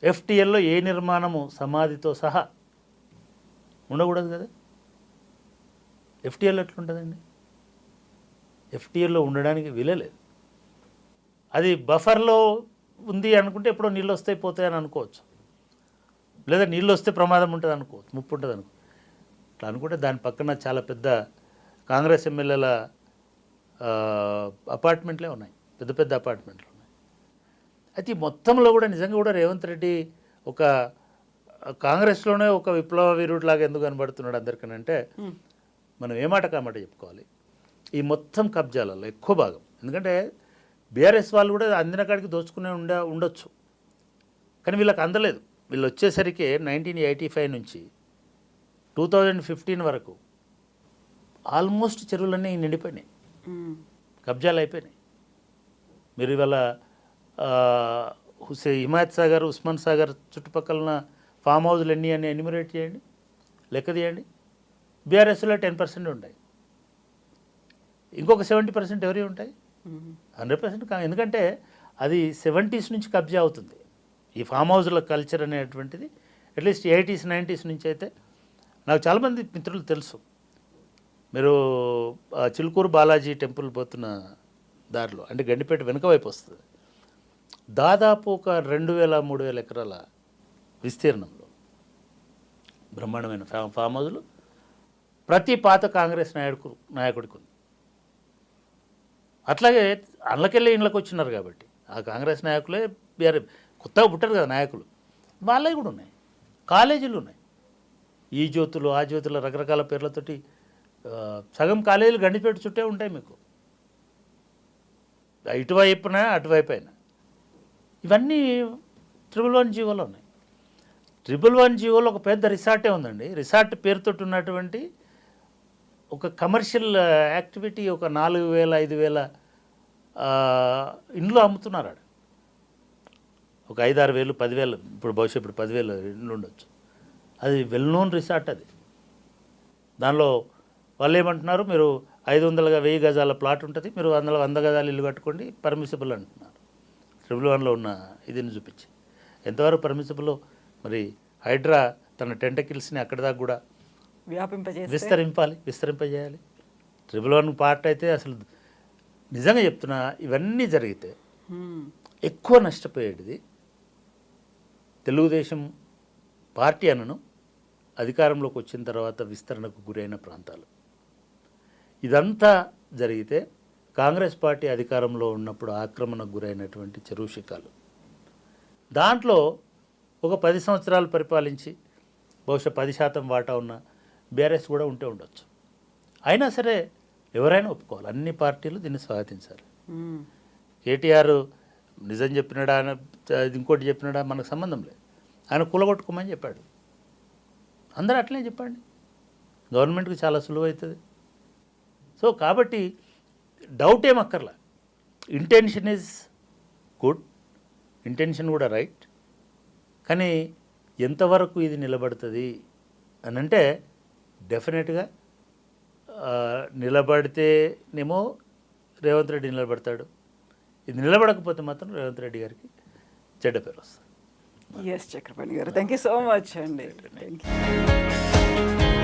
ఎఫ్టీఎల్లో ఏ నిర్మాణము సమాధితో సహా ఉండకూడదు కదా. ఎఫ్టీఎల్ ఎట్లుంటుందండి? ఎఫ్టీఎల్లో ఉండడానికి వీలలేదు. అది బఫర్లో ఉంది అనుకుంటే ఎప్పుడో నీళ్ళు వస్తాయి పోతాయని అనుకోవచ్చు, లేదా నీళ్ళు వస్తే ప్రమాదం ఉంటుంది అనుకోవచ్చు, ముప్పు ఉంటుంది అనుకో. అట్లా అనుకుంటే దాని పక్కన చాలా పెద్ద కాంగ్రెస్ ఎమ్మెల్యేల అపార్ట్మెంట్లే ఉన్నాయి, పెద్ద పెద్ద అపార్ట్మెంట్లు ఉన్నాయి. అయితే ఈ మొత్తంలో కూడా నిజంగా కూడా రేవంత్ రెడ్డి ఒక కాంగ్రెస్లోనే ఒక విప్లవ వీరుడిలాగా ఎందుకు కనబడుతున్నాడు అందరికనంటే, మనం ఏమాట కామాట చెప్పుకోవాలి. ఈ మొత్తం కబ్జాలలో ఎక్కువ భాగం, ఎందుకంటే బీఆర్ఎస్ వాళ్ళు కూడా అందిన కాడికి దోచుకునే ఉండొచ్చు, కానీ వీళ్ళకి అందలేదు. వీళ్ళు వచ్చేసరికి 1985 నుంచి 2015 వరకు ఆల్మోస్ట్ చెరువులన్నీ నిండిపోయినాయి, కబ్జాలు అయిపోయినాయి. మీరు ఇవాళ హిమాయత్ సాగర్, ఉస్మాన్ సాగర్ చుట్టుపక్కల ఫామ్ హౌస్లు ఎన్ని అని ఎన్యూమరేట్ చేయండి, లెక్క తీయండి. బీఆర్ఎస్లో 10% ఉంటాయి, ఇంకొక 70% ఎవరి ఉంటాయి? 100%. ఎందుకంటే అది 70s నుంచి కబ్జా అవుతుంది. ఈ ఫామ్ హౌస్ల కల్చర్ అనేటువంటిది అట్లీస్ట్ 80s 90s నుంచి అయితే నాకు చాలామంది మిత్రులు తెలుసు. మీరు చిలుకూరు బాలాజీ టెంపుల్ పోతున్న దారిలో, అంటే గండిపేట వెనుక వైపు వస్తుంది, దాదాపు ఒక 2000-3000 ఎకరాల విస్తీర్ణంలో బ్రహ్మాండమైన ఫామ్ హౌస్లు ప్రతి పాత కాంగ్రెస్ నాయకుడికి ఉంది. అట్లాగే అందులోకెళ్ళి ఇండ్లకు వచ్చినారు కాబట్టి ఆ కాంగ్రెస్ నాయకులే కొత్తగా పుట్టారు కదా నాయకులు, వాళ్ళవి కూడా ఉన్నాయి. కాలేజీలు ఉన్నాయి, ఈ జ్యోతులు ఆ జ్యోతులు రకరకాల పేర్లతోటి సగం కాలేజీలు గండిపేట చుట్టే ఉంటాయి మీకు, ఇటువైపున అటువైపు అయినా. ఇవన్నీ 111 జీవోలో ఉన్నాయి. 111 జీవోలో ఒక పెద్ద రిసార్టే ఉందండి. రిసార్ట్ పేరుతో ఉన్నటువంటి ఒక కమర్షియల్ యాక్టివిటీ ఒక 4000-5000 ఇండ్లు అమ్ముతున్నారు. ఒక 5-6 వేలు 10,000, ఇప్పుడు బహుశా ఇప్పుడు 10,000 ఇండ్లు ఉండొచ్చు. అది వెల్ నోన్ రిసార్ట్. అది దానిలో వాళ్ళు ఏమంటున్నారు, మీరు 500-1000 గజాల ప్లాట్ ఉంటుంది, మీరు 100 గజాలు ఇల్లు కట్టుకోండి, పర్మిసిబుల్ అంటున్నారు. 111లో ఉన్న ఇదిని చూపించి ఎంతవరకు పర్మిసిబుల్? మరి హైడ్రా తన టెంటకిల్స్ని అక్కడి దాకా కూడా విస్తరింపజేయాలి. 1 పార్ట్ అయితే అసలు నిజంగా చెప్తున్నా, ఇవన్నీ జరిగితే హ్మ్. ఎక్కువ నష్టపోయేది తెలుగుదేశం పార్టీ అనను, అధికారంలోకి వచ్చిన తర్వాత విస్తరణకు గురైన ప్రాంతాలు. ఇదంతా జరిగితే కాంగ్రెస్ పార్టీ అధికారంలో ఉన్నప్పుడు ఆక్రమణకు గురైనటువంటి చెరువు శిఖాలు, దాంట్లో ఒక 10 సంవత్సరాలు పరిపాలించి బహుశా 10% వాటా ఉన్న బీఆర్ఎస్ కూడా ఉంటే ఉండొచ్చు. అయినా సరే ఎవరైనా ఒప్పుకోవాలి, అన్ని పార్టీలు దీన్ని స్వాగతించాలి. హ్మ్. కేటీఆర్ నిజం చెప్పినాడా ఇంకోటి చెప్పినాడా మనకు సంబంధం లేదు, ఆయన కూలగొట్టుకోమని చెప్పాడు. అందరూ అట్లనే చెప్పండి, గవర్నమెంట్కి చాలా సులువు అవుతుంది. సో కాబట్టి డౌట్ ఏమక్కర్లా, ఇంటెన్షన్ ఈజ్ గుడ్, ఇంటెన్షన్ కూడా రైట్. కానీ ఎంతవరకు ఇది నిలబడుతుంది అని అంటే డెఫినెట్గా నిలబడితేనేమో రేవంత్ రెడ్డి నిలబడతాడు, ఇది నిలబడకపోతే మాత్రం రేవంత్ రెడ్డి గారికి చెడ్డ పేరు వస్తుంది. ఎస్ చక్రపాణి గారు, థ్యాంక్ యూ సో మచ్ అండి. Thank you.